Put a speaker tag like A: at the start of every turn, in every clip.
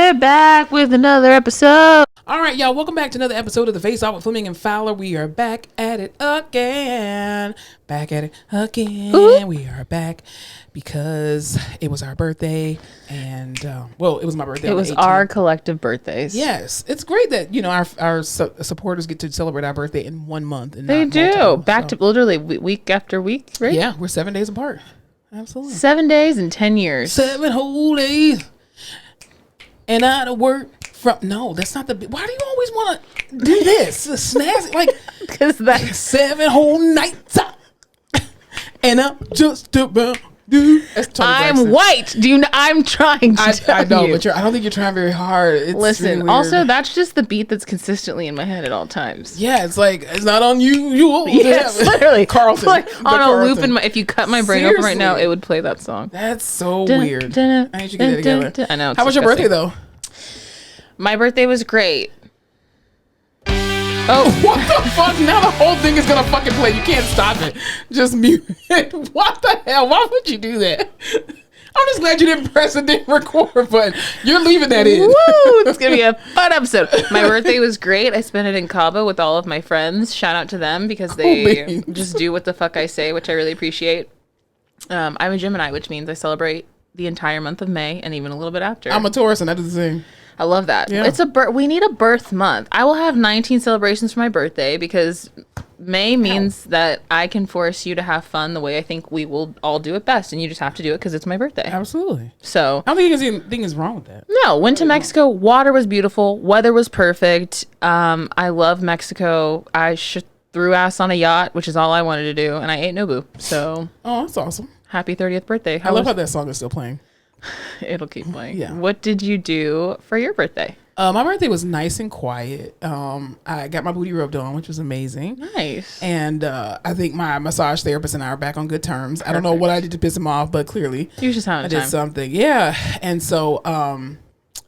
A: We're back with another episode.
B: All right, y'all. Welcome back to another episode of the Face Off with Fleming and Fowler. We are back at it again. Back at it again. Ooh. We are back because it was our birthday, and it was my birthday.
A: It was our collective birthdays.
B: Yes, it's great that our supporters get to celebrate our birthday in 1 month. And
A: they do to literally week after week, right?
B: Yeah, we're 7 days apart. Absolutely,
A: 7 days and 10 years.
B: 7 whole days, and out of work. No, that's not the. Why do you always want to do this? Snazzy, like
A: because that's
B: 7 whole nights, and I'm just about.
A: I'm white. I'm trying to.
B: I know, but I don't think you're trying very hard. It's
A: Listen,
B: really
A: also that's just the beat that's consistently in my head at all times.
B: Yeah, it's like it's not unusual.
A: Yes, literally,
B: Carlton
A: like on a loop in my. If you cut my brain open right now, it would play that song.
B: That's so weird. I need you to get it together.
A: I know.
B: How was your birthday though?
A: My birthday was great.
B: Oh, what the fuck? Now the whole thing is gonna fucking play. You can't stop it. Just mute it. What the hell? Why would you do that? I'm just glad you didn't press and didn't record, but you're leaving that in.
A: Woo! It's gonna be a fun episode. My birthday was great. I spent it in Cabo with all of my friends. Shout out to them because they just do what the fuck I say, which I really appreciate. I'm a Gemini, which means I celebrate the entire month of May and even a little bit after.
B: I'm a Taurus and I do the same.
A: I love that.
B: Yeah.
A: We need a birth month. I will have 19 celebrations for my birthday because May means that I can force you to have fun the way I think we will all do it best, and you just have to do it because it's my birthday.
B: Absolutely.
A: So
B: I don't think there's anything is wrong with that.
A: No, went to Mexico. Water was beautiful. Weather was perfect. I love Mexico. I threw ass on a yacht, which is all I wanted to do, and I ate Nobu. So
B: that's awesome.
A: Happy 30th birthday.
B: I love how that song is still playing.
A: It'll keep playing.
B: Yeah.
A: What did you do for your birthday?
B: My birthday was nice and quiet. I got my booty rubbed on, which was amazing.
A: Nice.
B: And I think my massage therapist and I are back on good terms. Perfect. I don't know what I did to piss him off, but clearly
A: you just having
B: I did something. Yeah. And so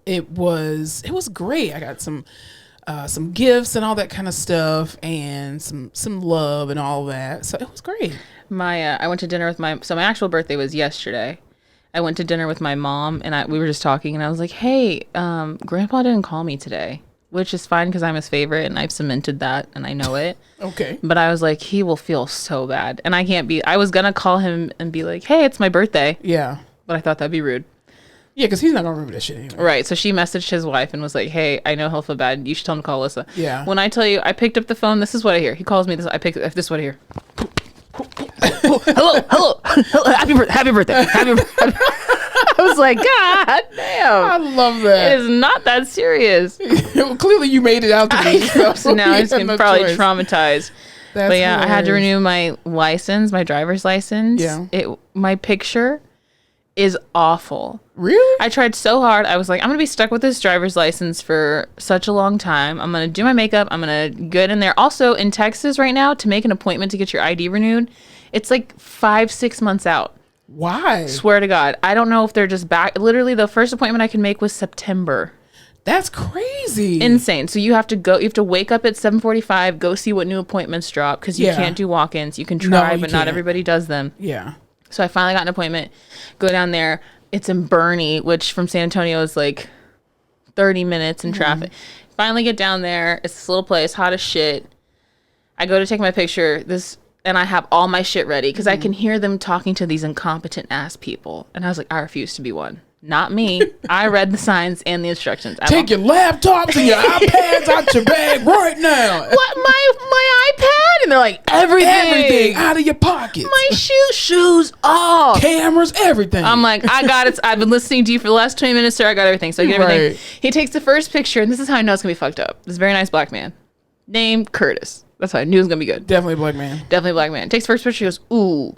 B: it was great. I got some gifts and all that kind of stuff, and some love and all that. So it was great.
A: I went to dinner with my actual birthday was yesterday. I went to dinner with my mom, and we were just talking, and I was like, hey, Grandpa didn't call me today, which is fine because I'm his favorite, and I've cemented that, and I know it.
B: Okay.
A: But I was like, he will feel so bad. And I was going to call him and be like, hey, it's my birthday.
B: Yeah.
A: But I thought that'd be rude.
B: Yeah, because he's not going to remember that shit anyway.
A: Right. So she messaged his wife and was like, hey, I know he'll feel bad. You should tell him to call Alyssa.
B: Yeah.
A: When I tell you, I picked up the phone, this is what I hear. He calls me, this is what I hear. hello, happy birthday. I was like, God damn.
B: I love that.
A: It is not that serious.
B: Well, clearly you made it out to me.
A: So now he's probably traumatized. But yeah, hilarious. I had to renew my license, my driver's license.
B: Yeah.
A: My picture is awful.
B: Really?
A: I tried so hard. I was like, I'm going to be stuck with this driver's license for such a long time. I'm going to do my makeup. I'm going to get in there. Also, in Texas right now, to make an appointment to get your ID renewed, it's like 5-6 months out.
B: Why?
A: Swear to God. I don't know if they're just back. Literally, the first appointment I can make was September.
B: That's crazy.
A: Insane. So you have to wake up at 7:45, go see what new appointments drop, because you can't do walk-ins. You can try, but not everybody does them.
B: Yeah.
A: So I finally got an appointment, go down there. It's in Bernie, which from San Antonio is like 30 minutes in traffic. Finally get down there. It's this little place, hot as shit. I go to take my picture, and I have all my shit ready because I can hear them talking to these incompetent ass people. And I was like, I refuse to be one. Not me. I read the signs and the instructions.
B: Take your laptops and your iPads out your bag right now.
A: What? My iPad? And they're like, everything
B: out of your pockets.
A: My shoes off.
B: Cameras, everything.
A: I'm like, I got it. I've been listening to you for the last 20 minutes, sir. I got everything. So I get everything. Right. He takes the first picture, and this is how I know it's going to be fucked up. This very nice black man. Name Curtis. That's how I knew it was going to be good.
B: Definitely a black man.
A: Definitely a black man. Takes the first picture, he goes, ooh,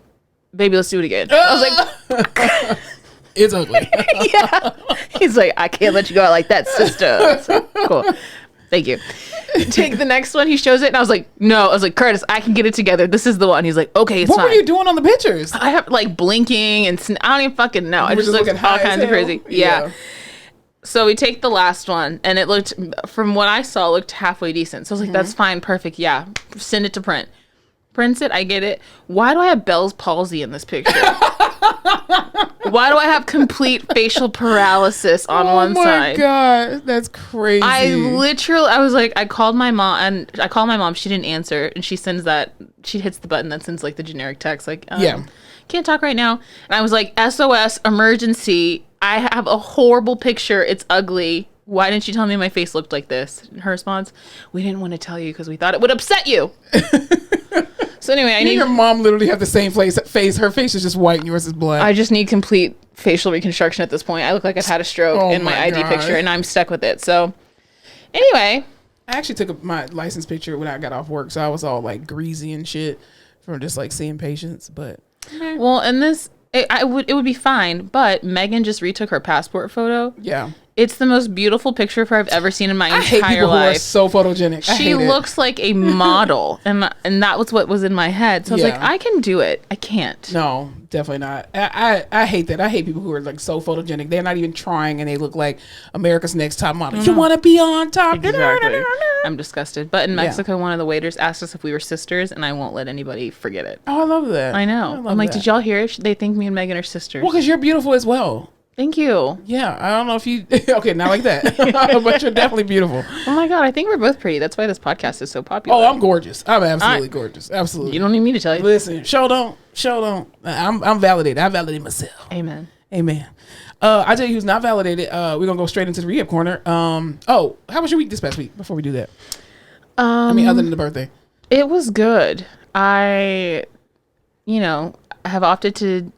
A: baby, let's do it again. I was like...
B: It's ugly.
A: Yeah. He's like, I can't let you go out like that, sister. So, cool. Thank you. Take the next one. He shows it, and I was like, no. I was like, Curtis, I can get it together. This is the one. He's like, okay, it's
B: what
A: fine.
B: What were you doing on the pictures?
A: I have like blinking, and I don't even fucking know. I just looked all kinds of crazy. Yeah. So we take the last one, and it looked, from what I saw, looked halfway decent. So I was like, that's fine, perfect. Yeah. Send it to print. Prints it. I get it. Why do I have Bell's palsy in this picture? Why do I have complete facial paralysis on one side?
B: Oh my God, that's crazy.
A: I was like, I called my mom. She didn't answer, and she hits the button that sends like the generic text, like, can't talk right now. And I was like, SOS, emergency. I have a horrible picture. It's ugly. Why didn't you tell me my face looked like this? And her response, we didn't want to tell you because we thought it would upset you. So anyway,
B: your mom literally have the same face. Her face is just white and yours is black.
A: I just need complete facial reconstruction at this point. I look like I've had a stroke in my ID picture, and I'm stuck with it. So anyway,
B: I actually took my license picture when I got off work, so I was all like greasy and shit from just like seeing patients. But
A: well, and it would be fine. But Megan just retook her passport photo.
B: Yeah.
A: It's the most beautiful picture of her I've ever seen in my entire life. I hate people who are
B: so photogenic.
A: She looks like a model, and that was what was in my head. So I was like, I can do it. I can't.
B: No, definitely not. I hate that. I hate people who are like so photogenic. They're not even trying, and they look like America's Next Top Model. Mm-hmm. You want to be on top?
A: Exactly. I'm disgusted. But in Mexico, one of the waiters asked us if we were sisters, and I won't let anybody forget it.
B: Oh, I love that.
A: I know. I'm like, did y'all hear it? They think me and Megan are sisters.
B: Well, because you're beautiful as well.
A: Thank you.
B: Yeah, I don't know if you... Okay, not like that. But you're definitely beautiful.
A: Oh my God, I think we're both pretty. That's why this podcast is so popular.
B: Oh, I'm gorgeous. I'm absolutely gorgeous. Absolutely.
A: You don't need me to tell you.
B: Listen, show don't. I'm validated. I validate myself.
A: Amen.
B: I tell you who's not validated. We're going to go straight into the Rehab Corner. How was your week this past week before we do that? Other than the birthday.
A: It was good. I have opted to...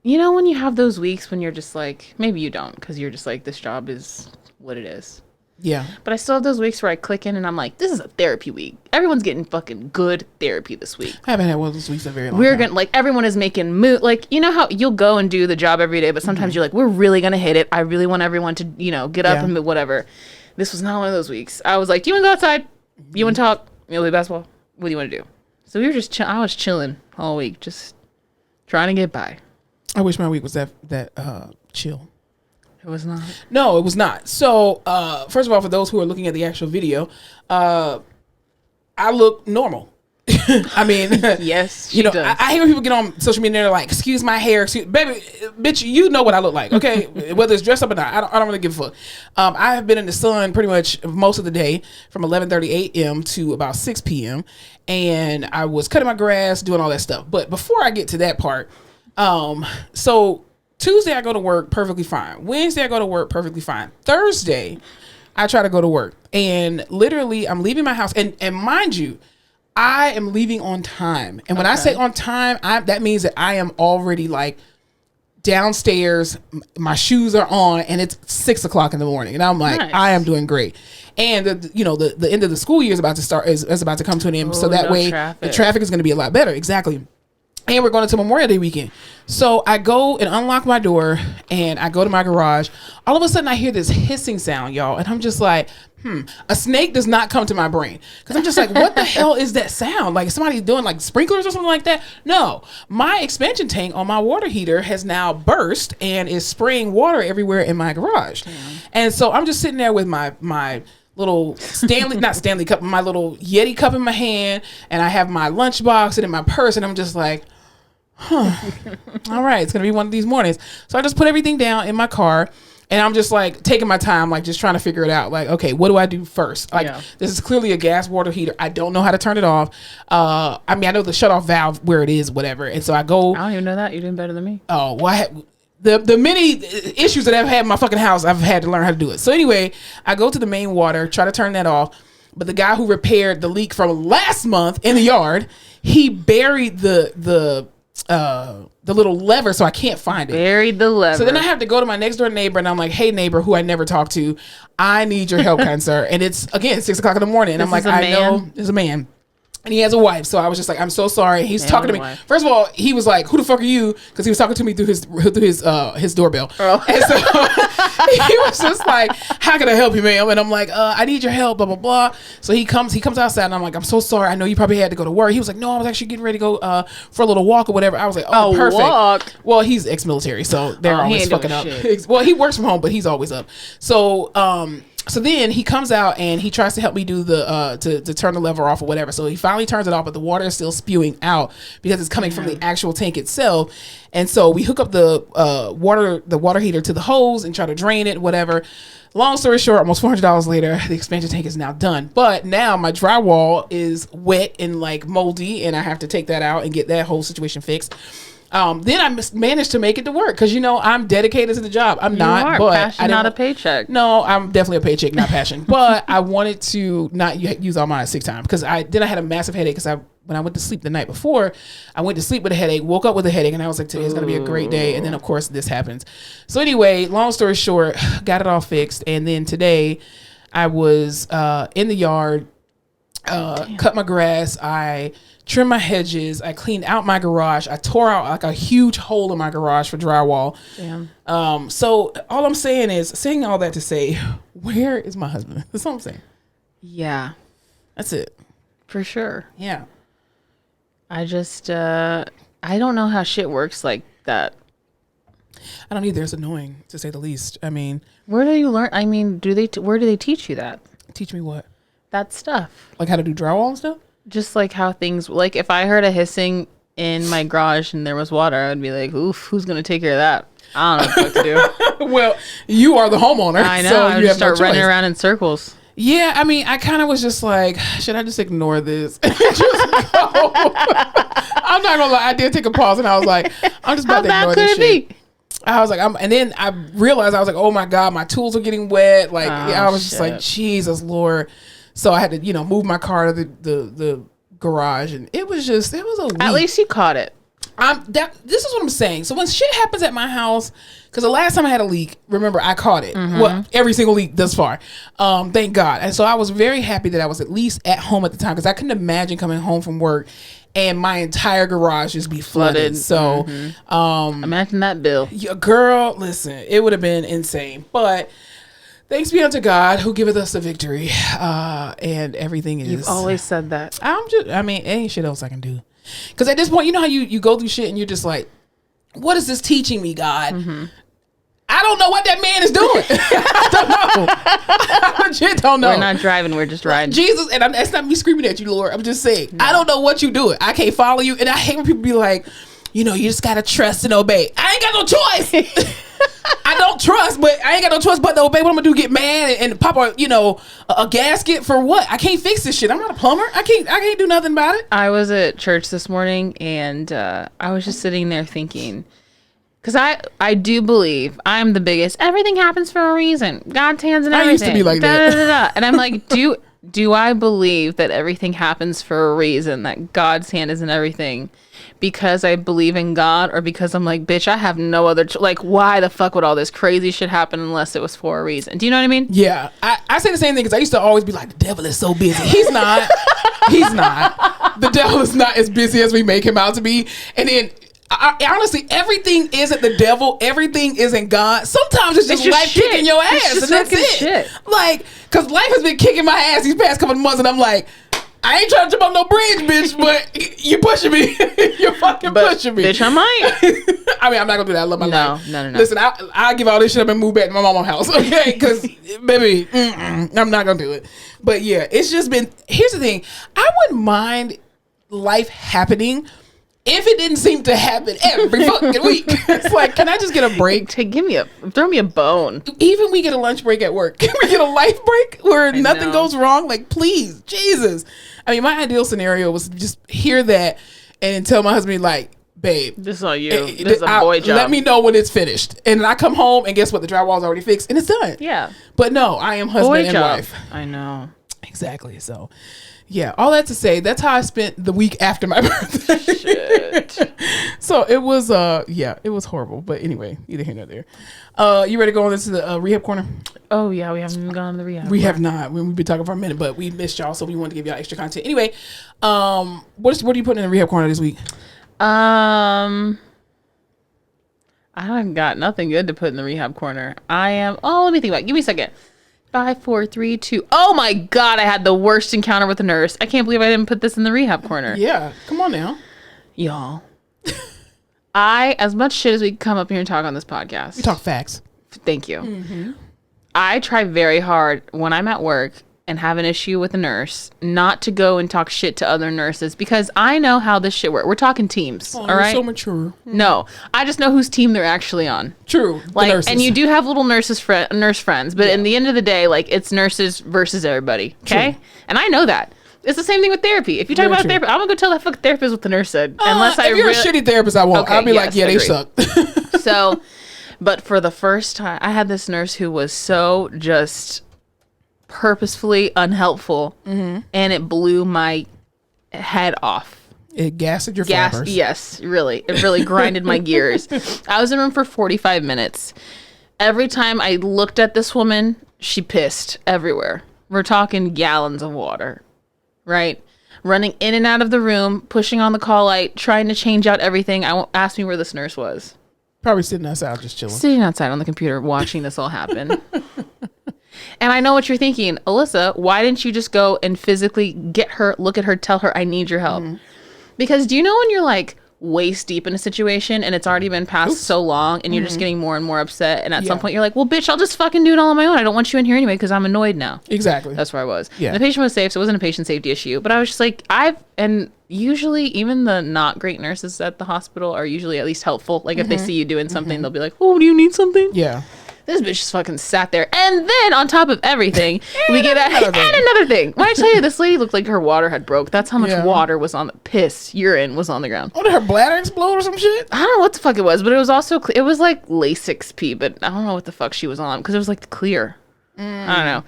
A: when you have those weeks when you're just like, maybe you don't, because you're just like, this job is what it is.
B: Yeah.
A: But I still have those weeks where I click in and I'm like, this is a therapy week. Everyone's getting fucking good therapy this week.
B: I haven't had one of those weeks in a very long time.
A: Like, everyone is making like, you know how you'll go and do the job every day, but sometimes you're like, we're really going to hit it. I really want everyone to, get up and whatever. This was not one of those weeks. I was like, do you want to go outside? You want to talk? You want to play basketball? What do you want to do? So we were just, I was chilling all week, just trying to get by.
B: I wish my week was that chill.
A: It was not.
B: No, it was not. So, first of all, for those who are looking at the actual video, I look normal. I mean,
A: yes, she does.
B: I hear people get on social media and they're like, excuse my hair, baby, bitch, you know what I look like, okay? Whether it's dressed up or not, I don't really give a fuck. I have been in the sun pretty much most of the day from 11:30 a.m. to about 6 p.m. And I was cutting my grass, doing all that stuff. But before I get to that part, so Tuesday I go to work perfectly fine. Wednesday I go to work perfectly fine. Thursday I try to go to work, and literally I'm leaving my house, and mind you, I am leaving on time. And when I say on time, that means that I am already like downstairs, my shoes are on, and it's 6 o'clock in the morning, and I'm like, nice. I am doing great. And the end of the school year is about to start, is about to come to an end. So that way the traffic is going to be a lot better. Exactly. And we're going to Memorial Day weekend. So I go and unlock my door and I go to my garage. All of a sudden I hear this hissing sound, y'all. And I'm just like, a snake does not come to my brain. Because I'm just like, what the hell is that sound? Like somebody doing like sprinklers or something like that? No, my expansion tank on my water heater has now burst and is spraying water everywhere in my garage. Damn. And so I'm just sitting there with my little not Stanley cup, my little Yeti cup in my hand. And I have my lunchbox and in my purse. And I'm just like, all right, it's gonna be one of these mornings. So I just put everything down in my car and I'm just like taking my time, like just trying to figure it out. Like, okay, what do I do first? Like, this is clearly a gas water heater. I don't know how to turn it off. I know the shut off valve where it is, whatever. And so I go.
A: I don't even know that. You're doing better than me.
B: Oh, well, the many issues that I've had in my fucking house, I've had to learn how to do it. So anyway, I go to the main water, try to turn that off. But the guy who repaired the leak from last month in the yard, he buried the little lever, so I can't find it.
A: Buried the lever.
B: So then I have to go to my next door neighbor and I'm like, hey neighbor, who I never talk to, I need your help, kind sir. And it's again 6 o'clock in the morning and I'm like, I know it's a man. And he has a wife, so I was just like, I'm so sorry. He's talking to me. Wife. First of all, he was like, "Who the fuck are you?" Because he was talking to me through his doorbell. Oh. And so he was just like, "How can I help you, ma'am?" And I'm like, "I need your help." Blah blah blah. So he comes outside, and I'm like, "I'm so sorry. I know you probably had to go to work." He was like, "No, I was actually getting ready to go for a little walk or whatever." I was like, "Oh, perfect." Walk. Well, he's ex-military, so they're always fucking up. Well, he works from home, but he's always up. So So then he comes out and he tries to help me do the to turn the lever off or whatever. So he finally turns it off, but the water is still spewing out because it's coming from the actual tank itself. And so we hook up the water heater to the hose and try to drain it, whatever. Long story short, almost $400 later, the expansion tank is now done. But now my drywall is wet and like moldy, and I have to take that out and get that whole situation fixed. Then I managed to make it to work because, you know, I'm dedicated to the job. I'm not, but
A: passion, not a paycheck.
B: No, I'm definitely a paycheck, not passion. But I wanted to not use all my sick time because I had a massive headache because when I went to sleep the night before, I went to sleep with a headache, woke up with a headache, and I was like, today's going to be a great day. And then, of course, this happens. So anyway, long story short, got it all fixed. And then today I was in the yard, cut my grass. I trimmed my hedges. I cleaned out my garage. I tore out like a huge hole in my garage for drywall. Damn. So all I'm saying is, saying all that to say, where is my husband? That's all I'm saying.
A: Yeah.
B: That's it.
A: For sure.
B: Yeah.
A: I just, I don't know how shit works like that.
B: I don't either. It's annoying, to say the least. I mean,
A: where do you learn? I mean, where do they teach you that?
B: Teach me what?
A: That stuff.
B: Like how to do drywall and stuff?
A: Just like how things, like if I heard a hissing in my garage and there was water, I would be like, oof, who's going to take care of that? I don't know what to do.
B: Well, you are the homeowner.
A: I know.
B: So
A: I would just start running around in circles.
B: Yeah, I mean, I kind of was just like, should I just ignore this? Just go. I'm not gonna lie, I did take a pause and I was like, I'm just about to ignore this shit. I was like, and then I realized, I was like, oh my God, my tools are getting wet. Like, I was just like, Jesus Lord. So I had to, you know, move my car to the garage, and it was a week.
A: At least you caught it.
B: This is what I'm saying. So when shit happens at my house, because the last time I had a leak, remember, I caught it. Mm-hmm. Well, every single leak thus far. Thank God. And so I was very happy that I was at least at home at the time, because I couldn't imagine coming home from work and my entire garage just be flooded. So
A: imagine that bill.
B: Girl, listen, it would have been insane. But thanks be unto God who giveth us the victory. And everything is.
A: You've always said that.
B: Ain't shit else I can do. Because at this point, you know how you go through shit and you're just like, what is this teaching me, God? Mm-hmm. I don't know what that man is doing. I don't know. I legit don't know.
A: We're not driving. We're just riding.
B: Jesus, and that's not me screaming at you, Lord. I'm just saying, I don't know what you doing. I can't follow you. And I hate when people be like, you know, you just got to trust and obey. I ain't got no choice. I don't trust, but I ain't got no choice but to obey. What I'm gonna do? Get mad and pop a gasket for what? I can't fix this shit. I'm not a plumber. I can't do nothing about it.
A: I was at church this morning and I was just sitting there thinking, because I do believe I'm the biggest. Everything happens for a reason. God's hands and everything.
B: I used to be like that.
A: And I'm like, do I believe that everything happens for a reason? That God's hand is in everything? Because I believe in God, or because I'm like, bitch, I have no other like, why the fuck would all this crazy shit happen unless it was for a reason? Do you know what I mean?
B: Yeah, I say the same thing, because I used to always be like, the devil is so busy. He's not. He's not. The devil is not as busy as we make him out to be. And then honestly, everything isn't the devil. Everything isn't God. Sometimes it's just life
A: shit.
B: Kicking your ass, and that's it.
A: Shit.
B: Like, because life has been kicking my ass these past couple of months, and I'm like, I ain't trying to jump on no bridge, bitch, but you pushing me. You're fucking pushing me.
A: Bitch, I might.
B: I mean, I'm not going to do that. I love my life.
A: No.
B: Listen, I'll give all this shit up and move back to my mama's house, okay? Because, baby, I'm not going to do it. But, yeah, it's just been... Here's the thing. I wouldn't mind life happening if it didn't seem to happen every fucking week. It's like, can I just get a break?
A: Throw me a bone.
B: Even we get a lunch break at work. Can we get a life break where nothing goes wrong? Like, please, Jesus. I mean, my ideal scenario was just hear that and tell my husband, like, babe,
A: this is on you. This is a boy job.
B: Let me know when it's finished. And I come home and guess what? The drywall's already fixed and it's done.
A: Yeah.
B: But no, I am husband and wife.
A: I know.
B: Exactly. So, yeah, all that to say, that's how I spent the week after my birthday.
A: Shit.
B: So it was, it was horrible. But anyway, neither here nor there. You ready to go on into the Rehab Corner?
A: Oh, yeah, we haven't even gone to the Rehab.
B: We have not. We've been talking for a minute, but we missed y'all, so we wanted to give y'all extra content. Anyway, what are you putting in the Rehab Corner this week?
A: I haven't got nothing good to put in the Rehab Corner. Let me think about it. Give me a second. 5, 4, 3, 2. Oh my God, I had the worst encounter with a nurse. I can't believe I didn't put this in the Rehab Corner.
B: Yeah, come on now.
A: Y'all. As much shit as we can come up here and talk on this podcast.
B: We talk facts.
A: Thank you.
B: Mm-hmm.
A: I try very hard when I'm at work and have an issue with a nurse not to go and talk shit to other nurses because I know how this shit works. We're talking teams, all right?
B: You're so mature.
A: No, I just know whose team they're actually on.
B: True.
A: Like, and you do have little nurse friends, but in the end of the day, like, it's nurses versus everybody, okay? True. And I know that. It's the same thing with therapy. If you talk about a therapist, I'm gonna go tell that fucking therapist what the nurse said. Unless
B: if you're a shitty therapist, I won't. I'll be like, yeah, they suck.
A: So, but for the first time, I had this nurse who was so just purposefully unhelpful, and it blew my head off.
B: It gassed your fibers.
A: Yes, really. It really grinded my gears. I was in a room for 45 minutes. Every time I looked at this woman, she pissed everywhere. We're talking gallons of water, right? Running in and out of the room, pushing on the call light, trying to change out everything. Ask me where this nurse was.
B: Probably sitting outside, just chilling.
A: Sitting outside on the computer, watching this all happen. And I know what you're thinking. Alyssa, why didn't you just go and physically get her, look at her, tell her, I need your help? Because do you know when you're like waist deep in a situation and it's already been past so long and you're just getting more and more upset, and at some point you're like, well, bitch, I'll just fucking do it all on my own. I don't want you in here anyway because I'm annoyed now.
B: Exactly.
A: That's where I was.
B: Yeah.
A: And the patient was safe, so it wasn't a patient safety issue. But I was just like, and usually even the not great nurses at the hospital are usually at least helpful. Like if they see you doing something, they'll be like, oh, do you need something?
B: Yeah.
A: This bitch just fucking sat there. And then on top of everything, we get another thing. When I tell you, this lady looked like her water had broke. That's how much water was on the urine was on the ground.
B: Oh, did her bladder explode or some shit?
A: I don't know what the fuck it was, but it was also, it was like Lasix pee, but I don't know what the fuck she was on because it was like clear. I don't know.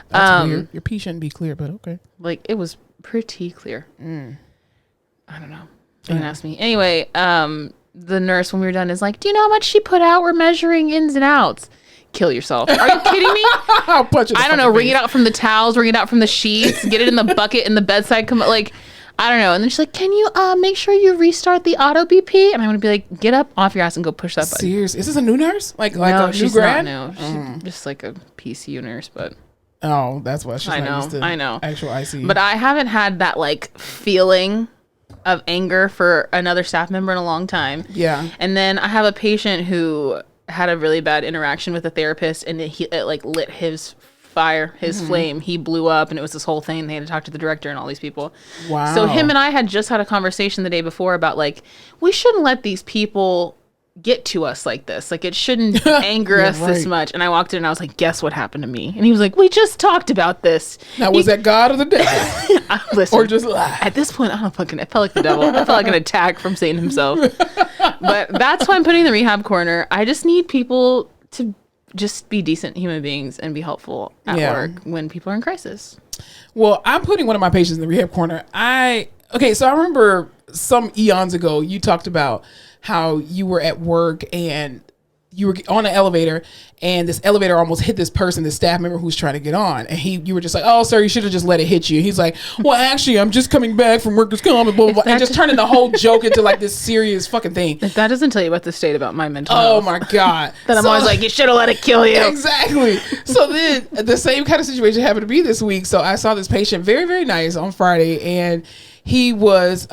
B: That's weird. Your pee shouldn't be clear, but okay.
A: Like it was pretty clear. I don't know. Don't ask me. Anyway, the nurse, when we were done, is like, do you know how much she put out? We're measuring ins and outs. Kill yourself. Are you kidding me?
B: I'll punch it.
A: I don't know. Wring it out from the towels, wring it out from the sheets, get it in the bucket in the bedside. Like, I don't know. And then she's like, can you make sure you restart the auto BP? And I'm going to be like, get up off your ass and go push that button.
B: Serious? Is this a new nurse? Like
A: no,
B: a new grad?
A: No, she's just like a PCU nurse, but.
B: Oh, that's why she's
A: I
B: not used to
A: I know.
B: Actual ICU.
A: But I haven't had that like feeling of anger for another staff member in a long time.
B: Yeah.
A: And then I have a patient who had a really bad interaction with a therapist, and it like lit his fire, his flame. He blew up, and it was this whole thing. They had to talk to the director and all these people.
B: Wow.
A: So him and I had just had a conversation the day before about like, we shouldn't let these people get to us like this. Like it shouldn't anger us this much. And I walked in and I was like, guess what happened to me? And he was like, we just talked about this.
B: Now, was that God or the devil?
A: Listen,
B: or just lie?
A: At this point, I felt like the devil. I felt like an attack from Satan himself. But that's why I'm putting the Rehab Corner. I just need people to just be decent human beings and be helpful at work when people are in crisis.
B: Well, I'm putting one of my patients in the Rehab Corner. So I remember some eons ago, you talked about how you were at work and you were on an elevator and this elevator almost hit this person, this staff member who's trying to get on. And you were just like, oh, sir, you should have just let it hit you. He's like, well, actually, I'm just coming back from workers' comp and blah, blah, blah. And just turning the whole joke into like this serious fucking thing.
A: If that doesn't tell you about the state about my mental health.
B: Oh my God.
A: Then I'm always like, you should have let it kill you.
B: Exactly. So then the same kind of situation happened to me this week. So I saw this patient, very, very nice, on Friday. And he was,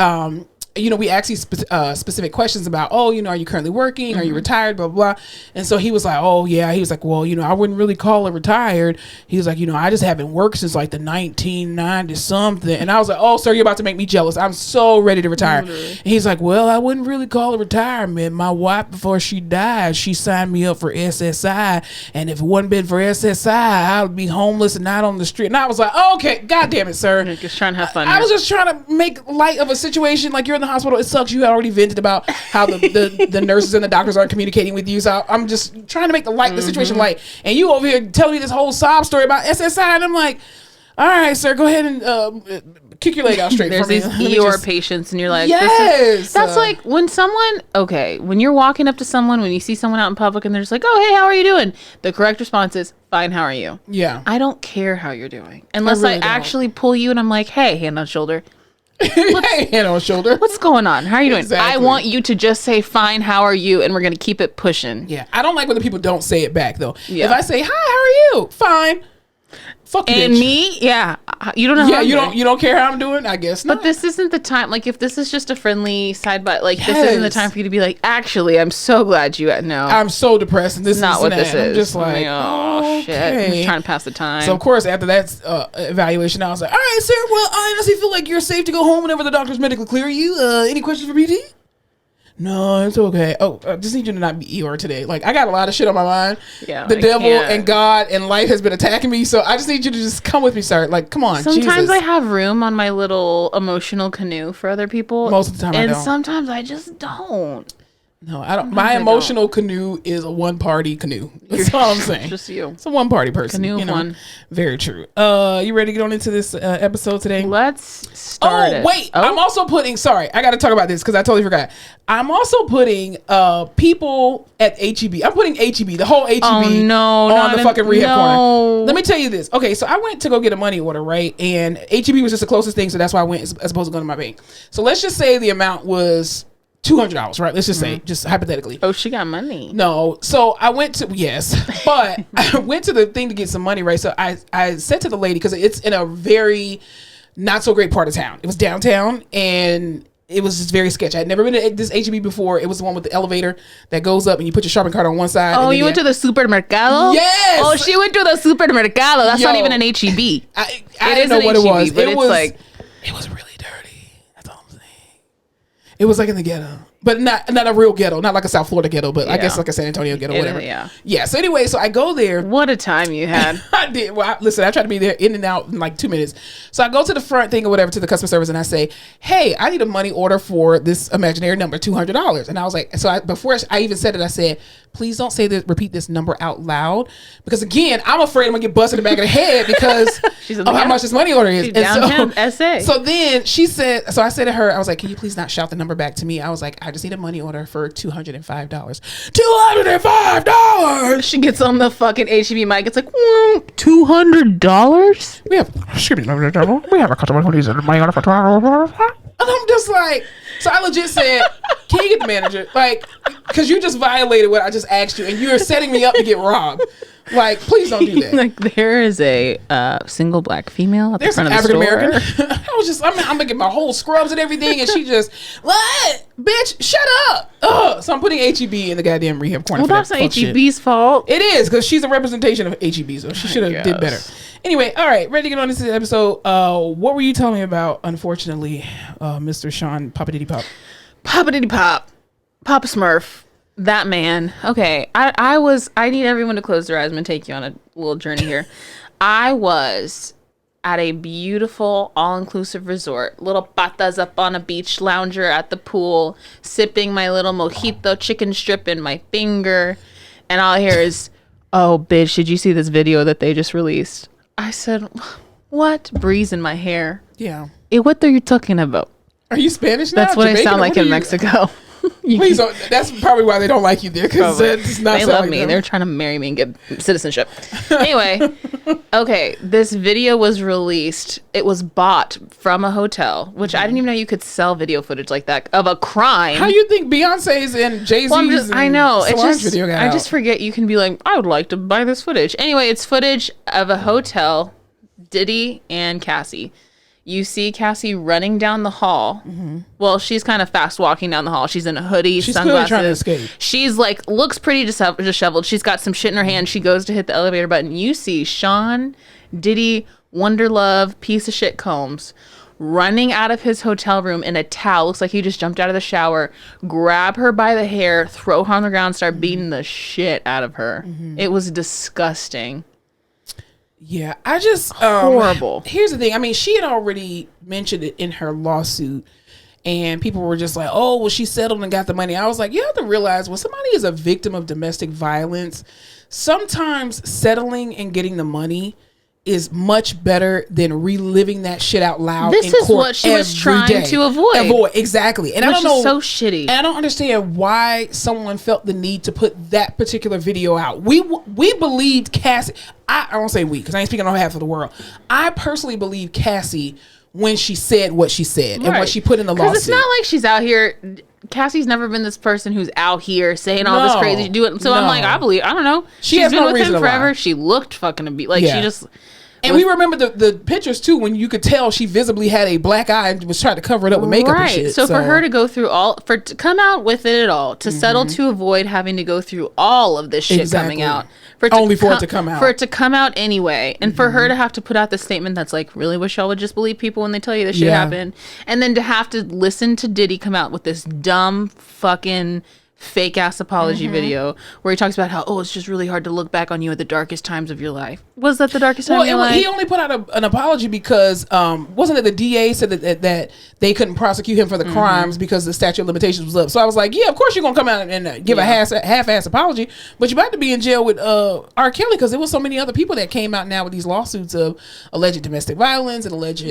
B: we asked these specific questions about, are you currently working? Are you retired? Blah, blah, blah. And so he was like, oh, yeah. He was like, well, I wouldn't really call it retired. He was like, I just haven't worked since like the 1990 something. And I was like, oh, sir, you're about to make me jealous. I'm so ready to retire. And he's like, well, I wouldn't really call it retirement. My wife, before she died, she signed me up for SSI. And if it wasn't been for SSI, I would be homeless and not on the street. And I was like, oh, okay, God damn it, sir.
A: You're just trying to have fun.
B: I was just trying to make light of a situation. Like, you're in the hospital. It sucks. You had already vented about how the nurses and the doctors aren't communicating with you. So I'm just trying to make the situation light. And you over here telling me this whole sob story about SSI. And I'm like, all right, sir, go ahead and kick your leg out straight.
A: There's these Eeyore patients, and you're like,
B: yes.
A: That's like when when you're walking up to someone, when you see someone out in public and they're just like, oh, hey, how are you doing? The correct response is, fine, how are you?
B: Yeah.
A: I don't care how you're doing. Unless I actually pull you and I'm like, hey, hand on shoulder.
B: Hey, hand on shoulder.
A: What's going on? How are you doing?
B: Exactly.
A: I want you to just say, fine, how are you? And we're going to keep it pushing.
B: Yeah. I don't like when the people don't say it back, though.
A: Yeah.
B: If I say, hi, how are you? Fine. Fuck you,
A: And
B: bitch.
A: me, yeah, you don't know.
B: Yeah,
A: how I'm
B: you don't care how I'm doing. I guess not.
A: But this isn't the time. Like, if this is just a friendly side butt, like this isn't the time for you to be like, actually, I'm so glad you. No,
B: I'm so depressed, and this is
A: not what this is.
B: I'm just like,
A: oh shit, I'm
B: okay.
A: just trying to pass the time.
B: So of course, after that evaluation, I was like, all right, sir. Well, I honestly feel like you're safe to go home whenever the doctors medically clear you. Any questions for PT? No, it's okay. Oh, I just need you to not be Eeyore today. Like, I got a lot of shit on my mind.
A: Yeah,
B: the
A: I
B: devil
A: can't.
B: and God and life has been attacking me, so I just need you to just come with me, sir. Like, come on.
A: Sometimes
B: Jesus.
A: I have room on my little emotional canoe for other people.
B: Most of the time I
A: and
B: don't.
A: sometimes I just don't.
B: No, I don't. My emotional canoe is a one-party canoe. That's all I'm saying.
A: Just you.
B: It's a one-party person.
A: Canoe
B: you know?
A: one.
B: Very true. You ready to get on into this episode today?
A: Let's start.
B: Oh, wait. I'm also putting, sorry, I got to talk about this because I totally forgot. I'm also putting people at HEB. I'm putting HEB, the whole HEB on the fucking Rehab Corner. Let me tell you this. Okay, so I went to go get a money order, right? And HEB was just the closest thing, so that's why I went as opposed to going to my bank. So let's just say the amount was $200, right? Let's just say, just hypothetically.
A: Oh, she got money.
B: No. So I went to, yes, but I went to the thing to get some money, right? So I said to the lady, because it's in a very not so great part of town. It was downtown, and it was just very sketchy. I'd never been to this HEB before. It was the one with the elevator that goes up and you put your shopping cart on one side.
A: Oh, you went to the supermercado?
B: Yes.
A: Oh, she went to the supermercado. That's not even an HEB.
B: I didn't know what it was.
A: But it
B: was really dirty. That's all I'm saying. It was like in the ghetto. But not a real ghetto, not like a South Florida ghetto, but I guess like a San Antonio ghetto, whatever. Yeah. So anyway, so I go there.
A: What a time you had.
B: I did. Well, listen, I tried to be there in and out in like 2 minutes. So I go to the front thing or whatever to the customer service and I say, hey, I need a money order for this imaginary number, $200. And I was like, before I even said it, I said, please don't say this, repeat this number out loud. Because again, I'm afraid I'm going to get busted in the back of the head because of how much this money order is.
A: She's downtown SA.
B: So then she said, so I said to her, I was like, can you please not shout the number back to me? I was like, I just need a money order for $205. $205.
A: She gets on the fucking HEB mic. It's like, $200?
B: We have a customer who needs a money order for $200. And I'm just like, so I legit said, can you get the manager? Like, because you just violated what I just asked you and you're setting me up to get robbed. Like, please don't do that.
A: Like, there is a single black female at the front of the store. There's an
B: African American. I was just, I'm gonna get my whole scrubs and everything, and she just, what? Bitch, shut up. Ugh. So I'm putting HEB in the goddamn Rehab Corner.
A: Well, that's not HEB's fault.
B: It is, because she's a representation of HEB, so she should have did better. Anyway, all right, ready to get on this episode. What were you telling me about, unfortunately, Mr. Sean Papa Diddy Pop?
A: Papa Diddy Pop. Papa Smurf. That man. Okay. I need everyone to close their eyes. I'm going to take you on a little journey here. I was at a beautiful all-inclusive resort. Little patas up on a beach, lounger at the pool, sipping my little mojito chicken strip in my finger. And all I hear is, oh, bitch, did you see this video that they just released? I said, what? Breeze in my hair.
B: Yeah.
A: What are you talking about?
B: Are you Spanish now?
A: That's what Jamaican, I sound like in Mexico.
B: Please don't, that's probably why they don't like you there, because
A: they love me. They're trying to marry me and get citizenship. Anyway, okay, this video was released. It was bought from a hotel, which I didn't even know you could sell video footage like that of a crime.
B: How you think Beyonce's and Jay-Z's
A: I know.
B: video got
A: I just forget you can be like, I would like to buy this footage. Anyway, it's footage of a hotel, Diddy and Cassie. You see Cassie running down the hall. Mm-hmm. Well, she's kind of fast walking down the hall. She's in a hoodie,
B: she's
A: sunglasses.
B: Trying to escape.
A: She's like, looks pretty disheveled. She's got some shit in her hand. She goes to hit the elevator button. You see Sean Diddy Wonderlove piece of shit Combs running out of his hotel room in a towel. Looks like he just jumped out of the shower. Grab her by the hair, throw her on the ground, start beating the shit out of her. Mm-hmm. It was disgusting.
B: Yeah, I just
A: horrible.
B: Here's the thing. I mean, she had already mentioned it in her lawsuit, and people were just like, "Oh, well, she settled and got the money." I was like, you have to realize when somebody is a victim of domestic violence, sometimes settling and getting the money is much better than reliving that shit out loud.
A: This is what she was trying to avoid.
B: Exactly. And
A: which
B: I don't know.
A: Is so shitty.
B: And I don't understand why someone felt the need to put that particular video out. We believed Cassie. I won't say we, because I ain't speaking on behalf of the world. I personally believe Cassie when she said what she said and what she put in the lawsuit.
A: Because it's not like she's out here. Cassie's never been this person who's out here saying all this crazy do it. So I'm like, I don't know. She's been with him forever. She looked fucking she just.
B: And we remember the pictures too, when you could tell she visibly had a black eye and was trying to cover it up with makeup and shit.
A: So for her to go through to come out with it at all, to settle to avoid having to go through all of this shit coming out. For it to come out. For it to come out anyway. And for her to have to put out this statement that's like, really wish y'all would just believe people when they tell you this shit happened. And then to have to listen to Diddy come out with this dumb fucking fake ass apology video where he talks about how it's just really hard to look back on you at the darkest times of your life. Was that the darkest time of your life?
B: He only put out an apology because wasn't it the DA said that they couldn't prosecute him for the crimes because the statute of limitations was up. So I was like, yeah, of course you're gonna come out and give a half-ass apology, but you're about to be in jail with R. Kelly because there was so many other people that came out now with these lawsuits of alleged domestic violence and alleged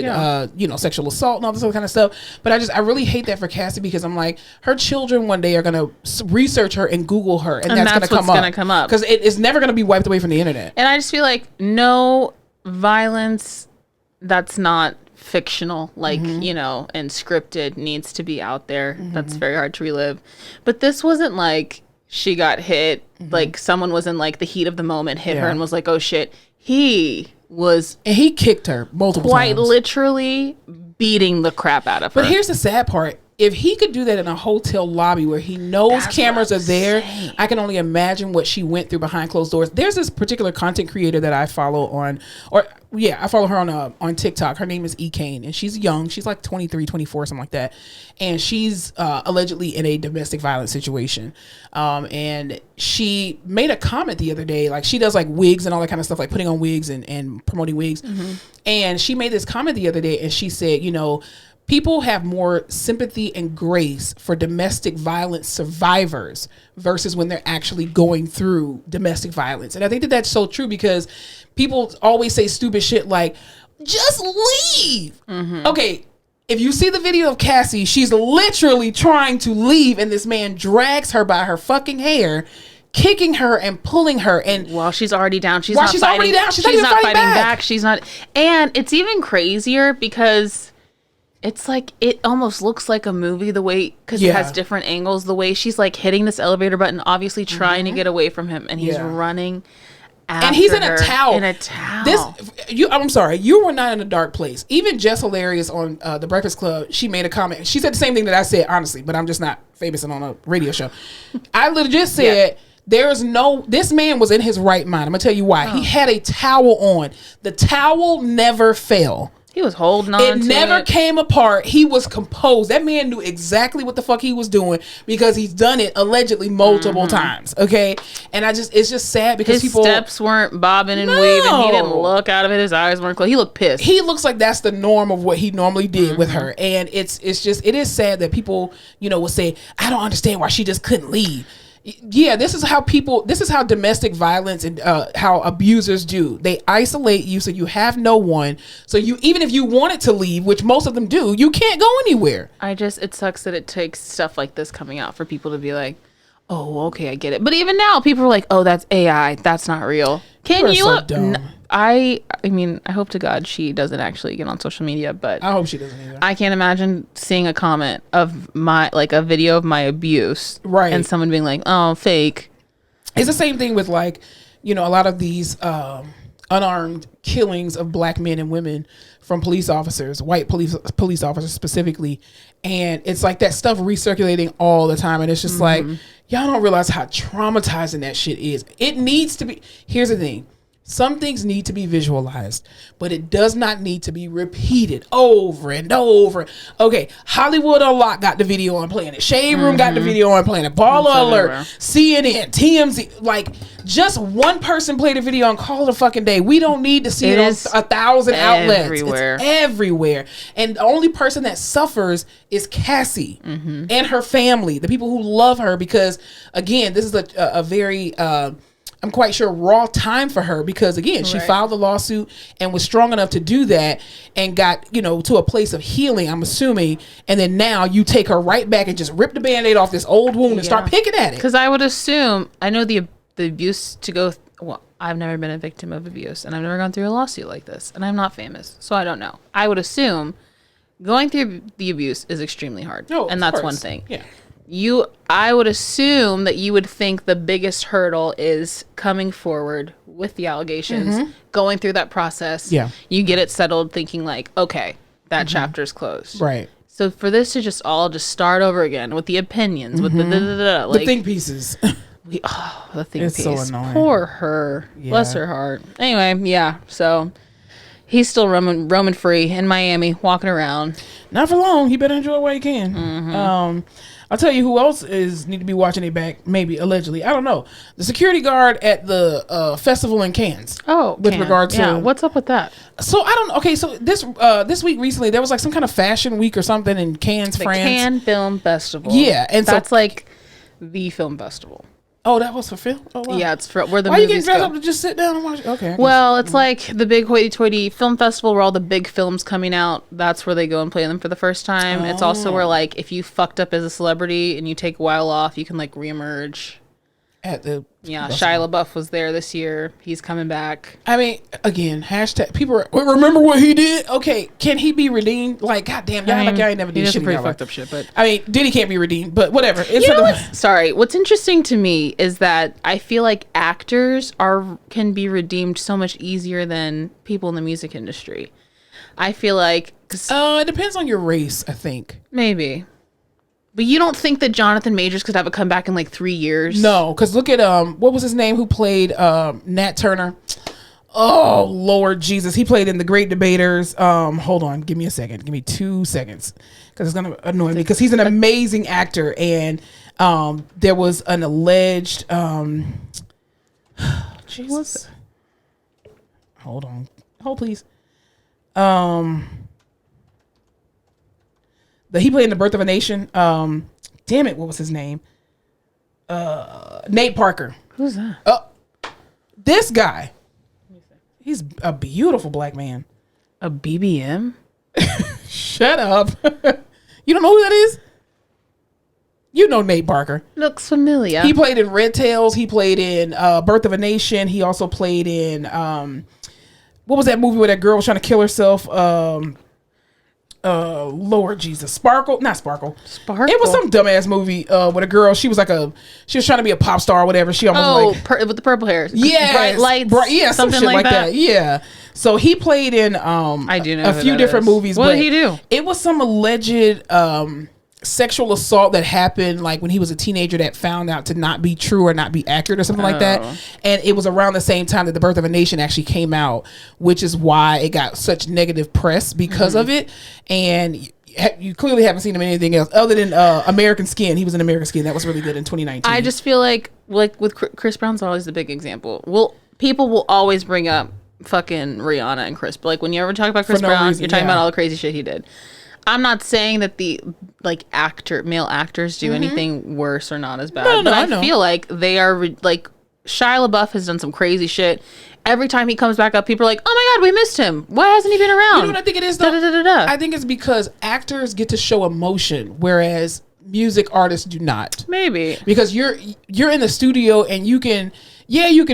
B: sexual assault and all this other kind of stuff. But I really hate that for Cassie because I'm like, her children one day are gonna research her and Google her, and that's gonna come up because it is never gonna be wiped away from the internet.
A: And I just feel like no violence that's not fictional, like and scripted, needs to be out there. That's very hard to relive. But this wasn't like she got hit, like someone was in like the heat of the moment, hit her and was like, oh shit. He
B: kicked her multiple times,
A: quite literally beating the crap out of her.
B: But here's the sad part. If he could do that in a hotel lobby where he knows cameras are there, I can only imagine what she went through behind closed doors. There's this particular content creator that I follow I follow her on TikTok. Her name is Eeyore, and she's young. She's like 23, 24, something like that. And she's allegedly in a domestic violence situation. And she made a comment the other day, like she does like wigs and all that kind of stuff, like putting on wigs and promoting wigs. And she made this comment the other day and she said, people have more sympathy and grace for domestic violence survivors versus when they're actually going through domestic violence. And I think that that's so true because people always say stupid shit like, just leave. Okay, if you see the video of Cassie, she's literally trying to leave and this man drags her by her fucking hair, kicking her and pulling her, and
A: while she's already down, she's not fighting back. She's not, and it's even crazier because it's like, it almost looks like a movie the way, because it has different angles, the way she's like hitting this elevator button, obviously trying to get away from him, and he's running after
B: and he's in a towel. I'm sorry, you were not in a dark place. Even Jess Hilarious on The Breakfast Club, she made a comment. She said the same thing that I said, honestly, but I'm just not famous and on a radio show. I legit said, this man was in his right mind. I'm gonna tell you why. He had a towel on. The towel never fell.
A: He was holding on to it.
B: It never came apart. He was composed. That man knew exactly what the fuck he was doing because he's done it allegedly multiple times. Okay. And it's just sad because
A: his steps weren't bobbing and weaving. He didn't look out of it. His eyes weren't closed. He looked pissed.
B: He looks like that's the norm of what he normally did with her. And it is sad that people, will say, I don't understand why she just couldn't leave. Yeah, this is how domestic violence and how abusers do. They isolate you so you have no one. So even if you wanted to leave, which most of them do, you can't go anywhere.
A: It sucks that it takes stuff like this coming out for people to be like, oh, okay, I get it. But even now, people are like, oh, that's AI. That's not real. Can you? So dumb. I mean, I hope to God she doesn't actually get on social media, but
B: I hope she doesn't either.
A: I can't imagine seeing a comment of a video of my abuse,
B: right,
A: and someone being like, "Oh, fake."
B: It's the same thing with a lot of these unarmed killings of black men and women from police officers, white police officers specifically, and it's like that stuff recirculating all the time, and it's just like, y'all don't realize how traumatizing that shit is. It needs to be. Here's the thing. Some things need to be visualized, but it does not need to be repeated over and over. Okay, Hollywood Unlocked got the video on playing it. Shade Room got the video on playing it. Baller Alert, CNN, TMZ. Like, just one person played a video and call it a fucking day. We don't need to see it on 1,000 outlets.
A: Everywhere.
B: It's everywhere. And the only person that suffers is Cassie and her family, the people who love her, because, again, this is a very... I'm quite sure raw time for her because, again, she filed the lawsuit and was strong enough to do that and got, to a place of healing, I'm assuming. And then now you take her right back and just rip the Band-Aid off this old wound and start picking at it.
A: Because I would assume, I know the abuse to go, well, I've never been a victim of abuse and I've never gone through a lawsuit like this and I'm not famous. So I don't know. I would assume going through the abuse is extremely hard.
B: Oh,
A: and that's one thing.
B: Yeah.
A: I would assume that you would think the biggest hurdle is coming forward with the allegations, going through that process.
B: Yeah.
A: You get it settled thinking like, okay, that chapter's closed.
B: Right.
A: So for this to just start over again with the opinions, with the
B: The think pieces.
A: the think
B: It's
A: piece.
B: so annoying.
A: Poor her.
B: Yeah.
A: Bless her heart. Anyway, yeah. So he's still roaming free in Miami, walking around.
B: Not for long. He better enjoy it while he can. I'll tell you who else need to be watching it back. Maybe allegedly, I don't know. The security guard at the festival in Cannes.
A: Oh,
B: with regard to
A: what's up with that?
B: So I don't. Okay, so this week recently there was like some kind of fashion week or something in Cannes, France.
A: Cannes Film Festival.
B: Yeah, and
A: that's like the film festival.
B: Oh, that was for film? Oh, wow.
A: Yeah, it's for where the
B: Why
A: movies
B: you getting dressed
A: go.
B: up to just sit down and watch? Okay.
A: Well, it's like the big hoity-toity film festival where all the big films coming out, that's where they go and play them for the first time. It's also where, like, if you fucked up as a celebrity and you take a while off, you can, like, reemerge.
B: At the
A: Shia LaBeouf was there this year. He's coming back.
B: I mean, again, hashtag people remember what he did. Okay, can he be redeemed? Like, goddamn, y'all like y'all ain't never did shit.
A: Pretty fucked up shit, but
B: I mean, Diddy can't be redeemed, but whatever.
A: What's interesting to me is that I feel like actors can be redeemed so much easier than people in the music industry. I feel like
B: it depends on your race, I think.
A: Maybe. But you don't think that Jonathan Majors could have a comeback in like 3 years?
B: No, because look at what was his name who played Nat Turner? Oh Lord Jesus, he played in The Great Debaters. Hold on, give me a second, give me 2 seconds, because it's gonna annoy me because he's an amazing actor, and there was an alleged Jesus. Hold on, hold please. He played in The Birth of a Nation. Damn it, what was his name? Nate Parker.
A: Who's that?
B: This guy. He's a beautiful black man.
A: A BBM?
B: Shut up. You don't know who that is? You know Nate Parker.
A: Looks familiar.
B: He played in Red Tails. He played in Birth of a Nation. He also played in what was that movie where that girl was trying to kill herself? Lord Jesus, Sparkle. It was some dumbass movie with a girl. She was trying to be a pop star or whatever. She almost
A: with the purple hair.
B: Yeah,
A: bright lights.
B: Something like that. Yeah. So he played in
A: I do know
B: a few different movies.
A: What did he do?
B: It was some alleged sexual assault that happened like when he was a teenager that found out to not be true or not be accurate or something like that. And it was around the same time that The Birth of a Nation actually came out, which is why it got such negative press because of it. And you clearly haven't seen him in anything else other than American Skin. He was in American Skin. That was really good in 2019.
A: I just feel like with Chris Brown's always the big example. People will always bring up fucking Rihanna and Chris, but like when you ever talk about Chris Brown, you're talking about all the crazy shit he did. I'm not saying that the male actors do anything worse or not as bad, but I feel like they are like Shia LaBeouf has done some crazy shit. Every time he comes back up, people are like, "Oh my God, we missed him. Why hasn't he been around?"
B: You know what I think it is, though? I think it's because actors get to show emotion, whereas music artists do not.
A: Maybe
B: because you're in the studio and you can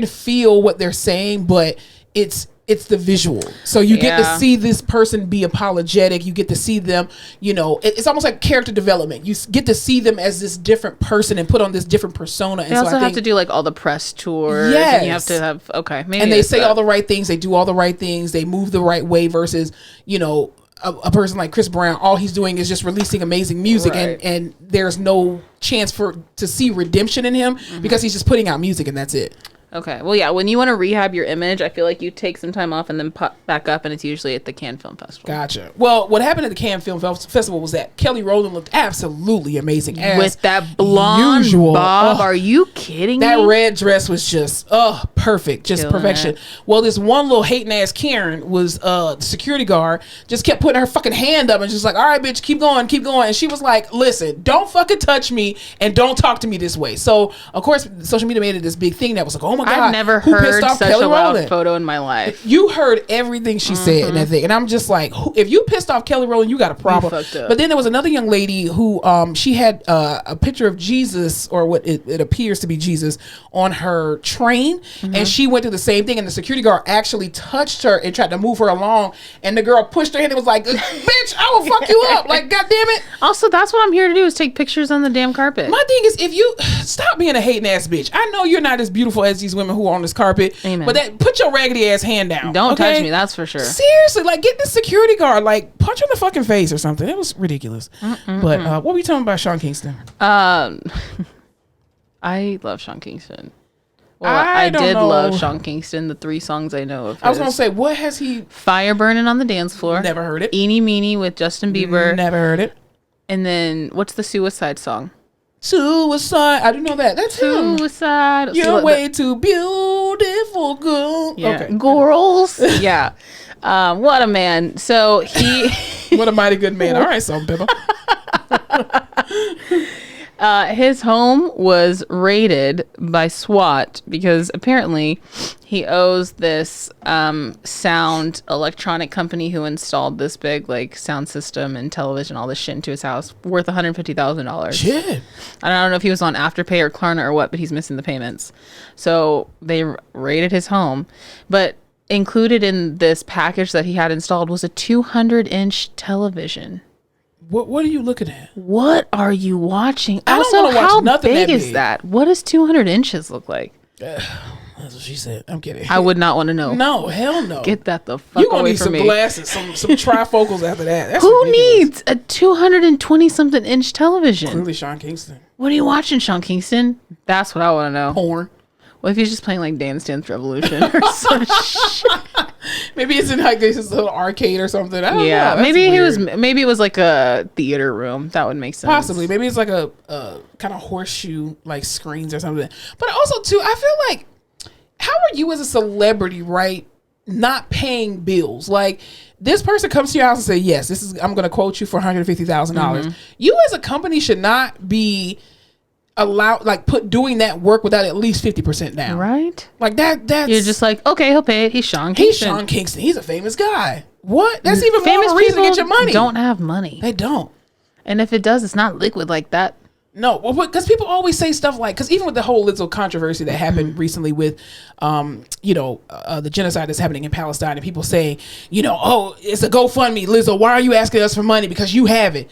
B: feel what they're saying, but it's the visual. So you get to see this person be apologetic. You get to see them, it's almost like character development. You get to see them as this different person and put on this different persona. And
A: they also have to do like all the press tours. Yes. And you have to have, maybe.
B: And they say all the right things. They do all the right things. They move the right way versus, a person like Chris Brown, all he's doing is just releasing amazing music, and there's no chance to see redemption in him because he's just putting out music and that's it.
A: Okay. Well, yeah, when you want to rehab your image, I feel like you take some time off and then pop back up, and it's usually at the Cannes Film Festival.
B: Gotcha. Well, what happened at the Cannes Film Festival was that Kelly Rowland looked absolutely amazing.
A: With that blonde bob. Are you kidding me?
B: That red dress was just, perfect. Just perfection. Well, this one little hating ass Karen was the security guard, just kept putting her fucking hand up and just like, all right, bitch, keep going. And she was like, listen, don't fucking touch me and don't talk to me this way. So, of course, social media made it this big thing that was like, oh my my God.
A: I've never
B: Who pissed
A: heard
B: off
A: such
B: Kelly
A: a loud
B: Rowland?
A: photo in my life.
B: You heard everything she said in that thing. And I'm just like, if you pissed off Kelly Rowland, you got a problem.
A: fucked up.
B: But then there was another young lady who she had a picture of Jesus, or what it appears to be Jesus, on her train. And she went through the same thing. And the security guard actually touched her and tried to move her along. And the girl pushed her hand and was like, bitch, I will fuck you up. Like, God damn it.
A: Also, that's what I'm here to do, is take pictures on the damn carpet.
B: My thing is, if you stop being a hating ass bitch. I know you're not as beautiful as these women who are on this carpet.
A: Amen.
B: But put your raggedy ass hand down.
A: Don't
B: okay?
A: touch me, that's for sure.
B: Seriously, like, get the security guard, like, punch her in the fucking face or something. It was ridiculous. But what were we talking about Sean Kingston?
A: I love Sean Kingston. Well,
B: I
A: did
B: know.
A: love Sean Kingston, the 3 songs I know of his.
B: I was going to say, what has he...
A: Fire Burning on the Dance Floor.
B: Never heard it.
A: Eeny Meeny with Justin Bieber.
B: Never heard it.
A: And then, what's the Suicide song?
B: Suicide. I didn't know that. That's him.
A: Suicide.
B: You're way too beautiful, girl.
A: Yeah.
B: Okay.
A: Girls. Yeah. What a man. So he...
B: What a mighty good man. All right, Salt and Pepper.
A: His home was raided by SWAT because apparently he owes this sound electronic company who installed this big like sound system and television, all this shit into his house, worth $150,000.
B: Shit.
A: I don't know if he was on Afterpay or Klarna or what, but he's missing the payments. So they raided his home. But included in this package that he had installed was a 200-inch television.
B: What are you looking at?
A: What are you watching?
B: I don't
A: Also,
B: wanna watch
A: how
B: nothing
A: big
B: that
A: is
B: big.
A: that? What does 200 inches look like?
B: That's what she said. I'm kidding.
A: I would not want to know.
B: No, hell no.
A: Get that the fuck
B: You gonna
A: away
B: need
A: from
B: some
A: me.
B: glasses, some trifocals after that. That's
A: Who
B: ridiculous.
A: needs a 220-something inch television?
B: Clearly Sean Kingston.
A: What are you watching, Sean Kingston? That's what I want to know.
B: Porn.
A: What if he's just playing like Dance Dance Revolution or some shit?
B: Maybe it's in like this little arcade or something. I don't know.
A: Yeah,
B: That's
A: maybe
B: weird.
A: Maybe it was like a theater room. That would make sense.
B: Possibly. Maybe it's like a kind of horseshoe like screens or something. But also too, I feel like, how are you as a celebrity, right, not paying bills? Like, this person comes to your house and say, yes, I'm going to quote you for $150,000. You as a company should not be allowed, like, doing that work without at least 50% down.
A: Right?
B: Like that's...
A: You're just like, okay, he'll pay it. He's Sean Kingston.
B: He's Sean Kingston. He's a famous guy. What? That's even
A: Famous
B: more of a reason to get
A: people
B: your money.
A: don't have money.
B: They don't.
A: And if it does, it's not liquid like that.
B: No, well, because people always say stuff like, because even with the whole little controversy that happened recently with, the genocide that's happening in Palestine, and people saying, oh, it's a GoFundMe, Lizzo, why are you asking us for money? Because you have it.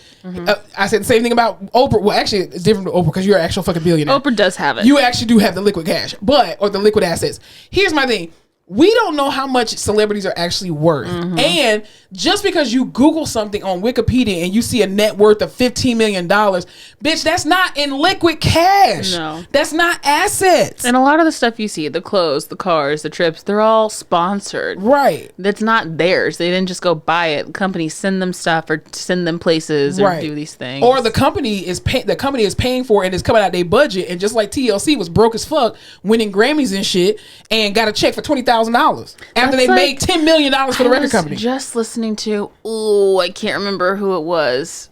B: I said the same thing about Oprah. Well, actually, it's different with Oprah because you're an actual fucking billionaire.
A: Oprah does have it.
B: You actually do have the liquid cash, or the liquid assets. Here's my thing. We don't know how much celebrities are actually worth. And just because you Google something on Wikipedia and you see a net worth of $15 million, bitch, that's not in liquid cash.
A: No.
B: That's not assets.
A: And a lot of the stuff you see, the clothes, the cars, the trips, they're all sponsored.
B: Right.
A: That's not theirs. They didn't just go buy it. Companies send them stuff or send them places or do these things.
B: Or the company is paying for it and it's coming out their budget. And just like TLC was broke as fuck, winning Grammys and shit, and got a check for $20,000 after they made $10 million for the record company.
A: Just listening to, I can't remember who it was.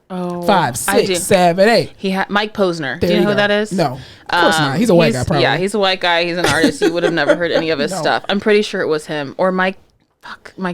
A: Oh,
B: 5, 6, 7, 8.
A: He had Mike Posner.
B: There
A: Do you know
B: go.
A: who that is?
B: No, of course not. He's a white guy, probably.
A: Yeah, he's a white guy. He's an artist. You would have never heard any of his
B: No.
A: stuff. I'm pretty sure it was him or Mike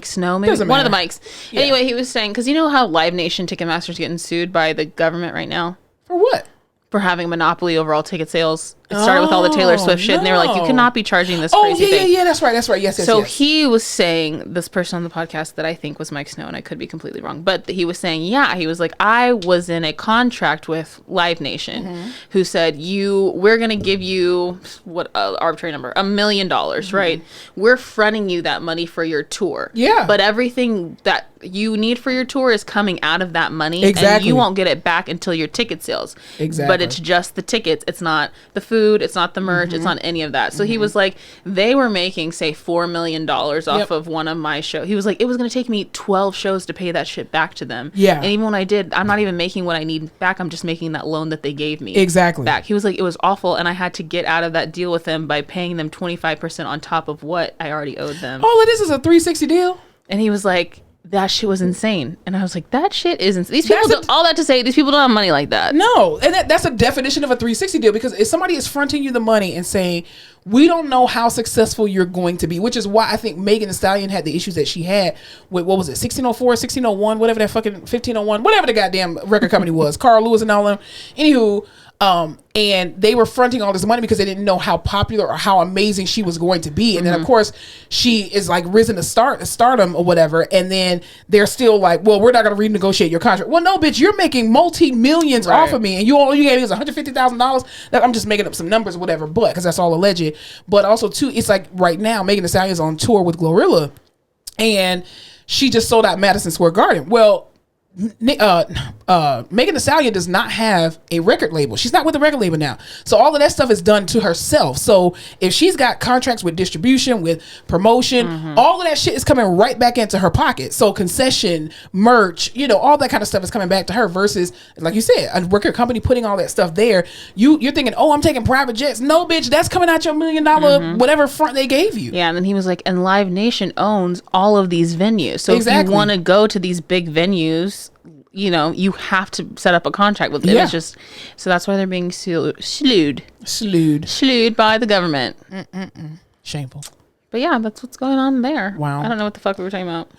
A: Snow, maybe
B: Doesn't
A: one of the
B: matter.
A: Mikes.
B: Yeah.
A: Anyway, he was saying, because you know how Live Nation Ticketmaster's getting sued by the government right now
B: For what?
A: for having a monopoly over all ticket sales. It started with all the Taylor Swift shit, and they were like, you cannot be charging this crazy thing.
B: Yeah, that's right. Yes.
A: So
B: yes.
A: he was saying, this person on the podcast that I think was Mike Snow, and I could be completely wrong, but he was saying, he was like, I was in a contract with Live Nation, who said, we're going to give you, what arbitrary number, $1 million, right? We're fronting you that money for your tour.
B: Yeah.
A: But everything that you need for your tour is coming out of that money.
B: Exactly.
A: And you won't get it back until your ticket sales.
B: Exactly.
A: But it's just the tickets. It's not the food. It's not the merch. It's not any of that. So he was like, they were making, say, $4 million off of one of my shows. He was like, it was going to take me 12 shows to pay that shit back to them.
B: Yeah.
A: And even when I did, I'm not even making what I need back. I'm just making that loan that they gave me.
B: Exactly.
A: Back. He was like, it was awful. And I had to get out of that deal with them by paying them 25% on top of what I already owed them.
B: All it is a 360 deal.
A: And he was like, that shit was insane. And I was like, that shit isn't. These people, all that to say, these people don't have money like that.
B: No. And that's a definition of a 360 deal, because if somebody is fronting you the money and saying, we don't know how successful you're going to be, which is why I think Megan Thee Stallion had the issues that she had with, what was it, 1604, 1601, whatever that fucking 1501, whatever the goddamn record company was, Carl Lewis and all them. Anywho, and they were fronting all this money because they didn't know how popular or how amazing she was going to be. And then of course she is like risen to stardom or whatever. And then they're still like, well, we're not going to renegotiate your contract. Well, no, bitch, you're making multi-millions off of me. And all you gave me was $150,000. I'm just making up some numbers or whatever, but because that's all alleged. But also too, it's like right now, Megan Thee Stallion is on tour with Glorilla, and she just sold out Madison Square Garden. Well, Megan Thee Stallion does not have a record label. She's not with a record label now. So all of that stuff is done to herself. So if she's got contracts with distribution, with promotion, all of that shit is coming right back into her pocket. So concession, merch, all that kind of stuff is coming back to her versus, like you said, a record company putting all that stuff there. You're thinking, oh, I'm taking private jets. No, bitch, that's coming out your $1 million whatever front they gave you.
A: Yeah, and then he was like, and Live Nation owns all of these venues. So if you want to go to these big venues, you have to set up a contract with them. Yeah. It's just, so that's why they're being slewed by the government.
B: Shameful.
A: But yeah, that's what's going on there.
B: Wow.
A: I don't know what the fuck we were talking about.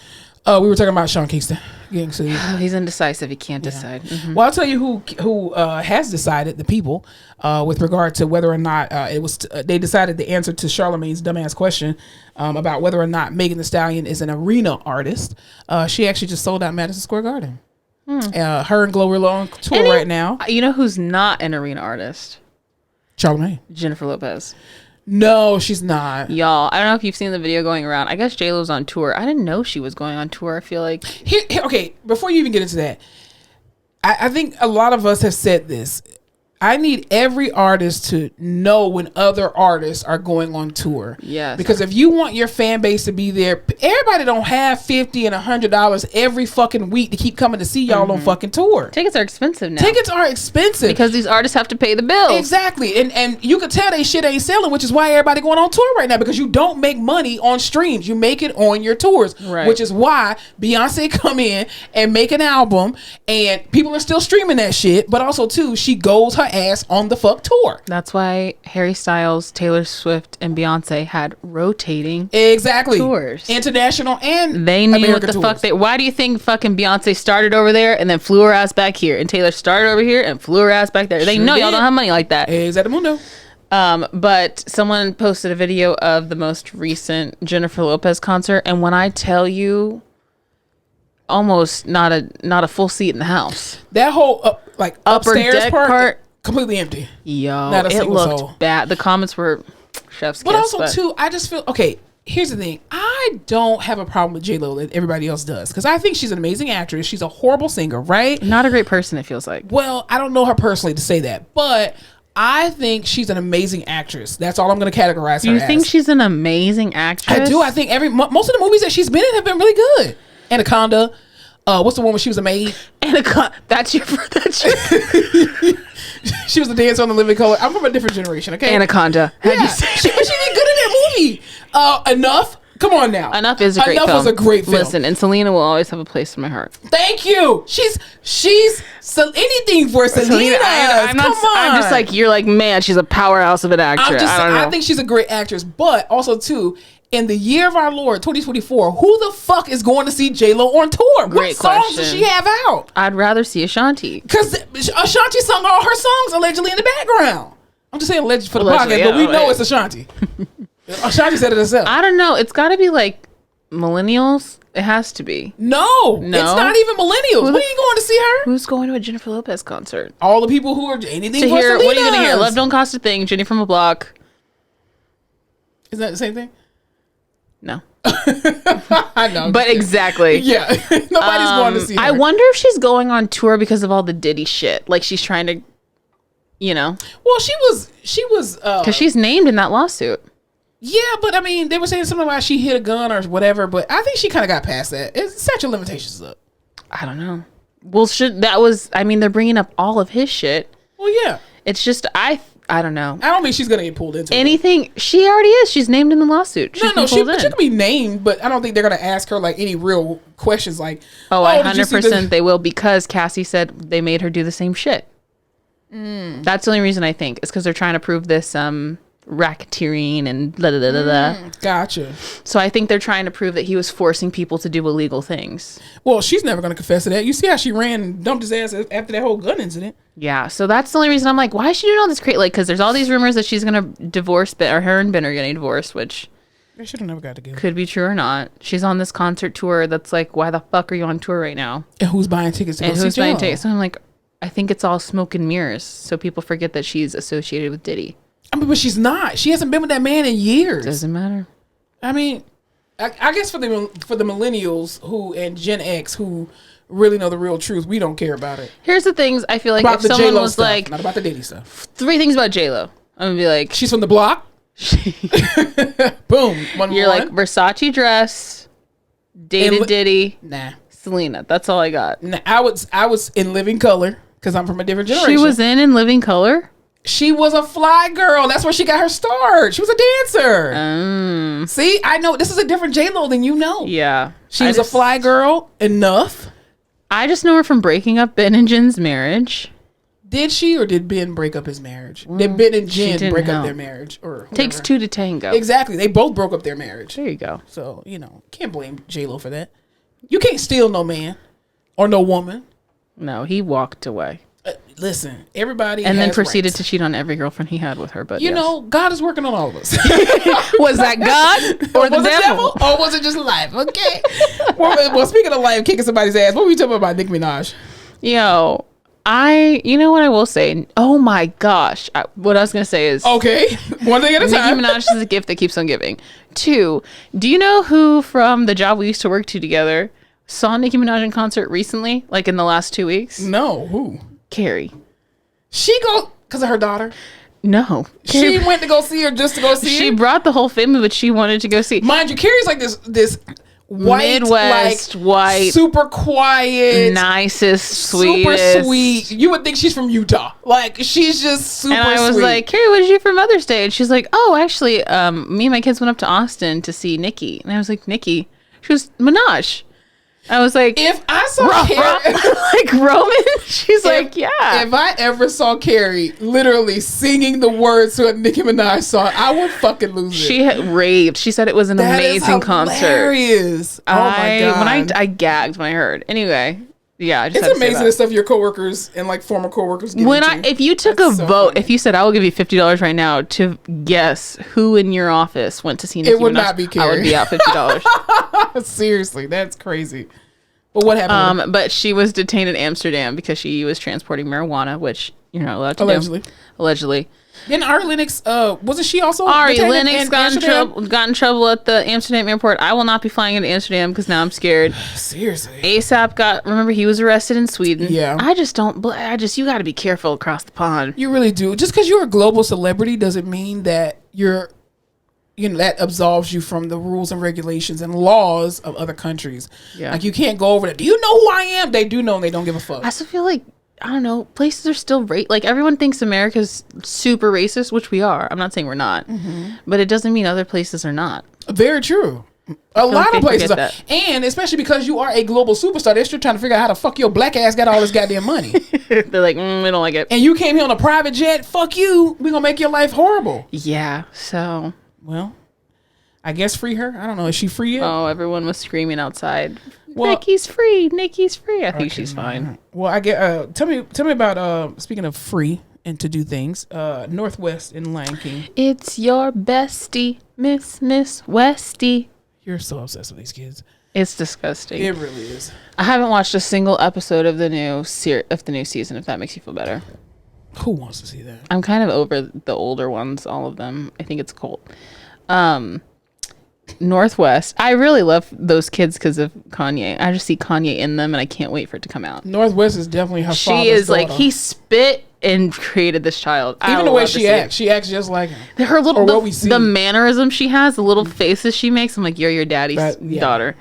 B: We were talking about Sean Kingston getting sued.
A: Oh, he's indecisive. He can't decide.
B: Well, I'll tell you who has decided, the people, with regard to whether or not they decided the answer to Charlamagne's dumbass question about whether or not Megan Thee Stallion is an arena artist. She actually just sold out Madison Square Garden. Her and Glorilla on tour right now.
A: You know who's not an arena artist?
B: Charlamagne.
A: Jennifer Lopez.
B: No, she's not.
A: Y'all, I don't know if you've seen the video going around. I guess J-Lo's on tour. I didn't know she was going on tour. I feel like...
B: Okay, before you even get into that, I think a lot of us have said this. I need every artist to know when other artists are going on tour.
A: Yes.
B: Because if you want your fan base to be there, everybody don't have $50 and $100 every fucking week to keep coming to see y'all on fucking tour.
A: Tickets are expensive now.
B: Tickets are expensive.
A: Because these artists have to pay the bills.
B: Exactly. And you can tell they shit ain't selling, which is why everybody going on tour right now, because you don't make money on streams. You make it on your tours.
A: Right.
B: Which is why Beyonce come in and make an album and people are still streaming that shit. But also too, she goes her ass on the fuck tour.
A: That's why Harry Styles, Taylor Swift, and Beyonce had rotating tours.
B: International and
A: they knew
B: American
A: what the fuck why do you think fucking Beyonce started over there and then flew her ass back here, and Taylor started over here and flew her ass back there? They know y'all don't have money like that.
B: Exactamundo.
A: But someone posted a video of the most recent Jennifer Lopez concert, and when I tell you, almost not a full seat in the house.
B: That whole upstairs part completely empty.
A: Yo, it looked bad. The comments were chef's kiss.
B: But also too, I just feel, okay, here's the thing. I don't have a problem with J-Lo that everybody else does, because I think she's an amazing actress. She's a horrible singer, right?
A: Not a great person, it feels like.
B: Well, I don't know her personally to say that, but I think she's an amazing actress. That's all I'm going to categorize her as.
A: You think she's an amazing actress?
B: I do. I think most of the movies that she's been in have been really good. Anaconda. What's the one where she was a maid?
A: Anaconda. That's your
B: She was a dancer on The Living Color. I'm from a different generation, okay?
A: Anaconda.
B: Yeah. She did good in that movie. Enough. Come on now.
A: Enough is a great film.
B: Enough was a great film.
A: Listen, and Selena will always have a place in my heart.
B: Thank you. She's anything for Selena.
A: I'm just like, you're like, man, she's a powerhouse of an actress.
B: I think she's a great actress, but also too, in the year of our Lord 2024, who the fuck is going to see J-Lo on tour?
A: Great
B: what songs does she have out?
A: I'd rather see Ashanti,
B: because Ashanti sung all her songs allegedly in the background. I'm just saying alleged for the podcast, but we know it's Ashanti. Ashanti said it herself.
A: I don't know. It's got to be like millennials. It has to be.
B: No, it's not even millennials. When are you going to see her?
A: Who's going to a Jennifer Lopez concert?
B: All the people who are anything
A: to
B: for
A: hear.
B: Selena.
A: What are you going to hear? Love Don't Cost a Thing. Jenny from a Block.
B: Isn't that the same thing?
A: No.
B: I know.
A: But exactly.
B: Yeah. Nobody's going to see her.
A: I wonder if she's going on tour because of all the Diddy shit. Like she's trying to,
B: Well, she was
A: because she's named in that lawsuit.
B: Yeah, but I mean, they were saying something about she hit a gun or whatever, but I think she kind of got past that. It's statute of limitations up.
A: I don't know. Well, they're bringing up all of his shit.
B: Well, yeah.
A: It's just, I I don't know.
B: I don't think she's gonna get pulled into
A: anything. She already is. She's named in the lawsuit.
B: She can be named, but I don't think they're gonna ask her like any real questions. Like,
A: 100% they will, because Cassie said they made her do the same shit. That's the only reason I think. It's because they're trying to prove this racketeering and blah, blah, blah, blah.
B: Gotcha.
A: So I think they're trying to prove that he was forcing people to do illegal things.
B: Well, she's never going to confess to that. You see how she ran and dumped his ass after that whole gun incident.
A: Yeah, so that's the only reason I'm like, why is she doing all this crazy? Like, because there's all these rumors that she's going to divorce, or her and Ben are getting divorced, which
B: they should have never got together.
A: Could be true or not. She's on this concert tour that's like, why the fuck are you on tour right now?
B: And who's buying tickets to go see
A: who's buying tickets?
B: J-Lo?
A: So I'm like, I think it's all smoke and mirrors, so people forget that she's associated with Diddy.
B: I mean, but she's not. She hasn't been with that man in years.
A: Doesn't matter.
B: I mean, I guess for the millennials and Gen X who really know the real truth, we don't care about it.
A: Here's the things I feel like
B: about
A: if someone
B: J-Lo
A: was
B: stuff,
A: like,
B: not about the Diddy stuff.
A: 3 things about J-Lo, I'm gonna be like,
B: she's from the block. Boom.
A: You're like Versace dress, dated Diddy,
B: nah,
A: Selena. That's all I got.
B: Nah, I was in Living Color because I'm from a different generation.
A: She was in Living Color.
B: She was a fly girl. That's where she got her start. She was a dancer. See, I know this is a different J-Lo than you know.
A: Yeah.
B: She was a fly girl enough.
A: I just know her from breaking up Ben and Jen's marriage.
B: Did she, or did Ben break up his marriage? Did Ben and Jen break up their marriage? Or
A: takes 2 to tango.
B: Exactly. They both broke up their marriage.
A: There you go.
B: So, can't blame J-Lo for that. You can't steal no man or no woman.
A: No, he walked away.
B: Listen, everybody
A: and
B: has
A: then proceeded
B: rights
A: to cheat on every girlfriend he had with her. But
B: God is working on all of us.
A: Was that God or the devil?
B: Or was it just life? Okay. well, speaking of life, kicking somebody's ass, what were we talking about Nicki Minaj?
A: You know what I will say? Oh my gosh. What I was going to say is...
B: Okay. One thing at a time.
A: Nicki Minaj is a gift that keeps on giving. 2, do you know who from the job we used to work to together saw Nicki Minaj in concert recently? Like in the last 2 weeks?
B: No. Who?
A: Carrie.
B: She go... Because of her daughter?
A: No.
B: She went to go see her just to go see her?
A: She brought the whole family, but she wanted to go see.
B: Mind you, Carrie's like this... white,
A: Midwest, white,
B: super quiet,
A: nicest, sweetest,
B: super sweet. You would think she's from Utah. Like she's just super sweet.
A: And I was like, Carrie, what did you do for Mother's Day? And she's like, oh, actually, me and my kids went up to Austin to see Nikki. And I was like, Nikki? She was Minaj. I was like,
B: if I saw Carrie,
A: like Roman, she's like, yeah.
B: If I ever saw Carrie literally singing the words to a Nicki Minaj song, I would fucking lose it.
A: She had raved. She said it was an amazing concert.
B: Hilarious. Oh my god!
A: I gagged when I heard. Anyway, yeah, I just
B: it's amazing the stuff your coworkers and like former coworkers give
A: if you took a vote, if you said I will give you $50 right now to guess who in your office went to see Nicki Minaj,
B: it would not be Carrie.
A: I would be out $50.
B: Seriously, that's crazy. But what happened?
A: But she was detained in Amsterdam because she was transporting marijuana, which you're not allowed to do. Allegedly.
B: Then Ari Lennox, wasn't she also
A: Ari Lennox got in trouble at the Amsterdam airport. I will not be flying into Amsterdam because now I'm scared.
B: Seriously.
A: ASAP remember he was arrested in Sweden.
B: Yeah.
A: You got to be careful across the pond.
B: You really do. Just because you're a global celebrity doesn't mean that that absolves you from the rules and regulations and laws of other countries.
A: Yeah.
B: Like you can't go over there. Do you know who I am? They do know and they don't give a fuck.
A: I still feel like, I don't know, places are still like everyone thinks America's super racist, which we are. I'm not saying we're not, but it doesn't mean other places are not.
B: Very true. A lot of places are. And especially because you are a global superstar, they're still trying to figure out how the fuck your black ass got all this goddamn money.
A: They're like, we don't like it.
B: And you came here on a private jet. Fuck you. We're going to make your life horrible.
A: Yeah. So.
B: Well, I guess free her. I don't know. Is she free yet?
A: Oh, everyone was screaming outside. Well, Nikki's free. Nikki's free. I think she's fine.
B: Well, I get. Tell me about. Speaking of free and to do things. Northwest in Lion King.
A: It's your bestie, Miss Westie.
B: You're so obsessed with these kids.
A: It's disgusting.
B: It really is.
A: I haven't watched a single episode of the new season. If that makes you feel better.
B: Who wants to see that?
A: I'm kind of over the older ones. All of them. I think it's cool. Northwest. I really love those kids because of Kanye. I just see Kanye in them, and I can't wait for it to come out.
B: Northwest is definitely her father's
A: She is
B: daughter.
A: like he spit and created this child.
B: Even the way she acts just like him.
A: Her little,
B: what we see.
A: the mannerism she has, the little faces she makes. I'm like, you're your daddy's daughter.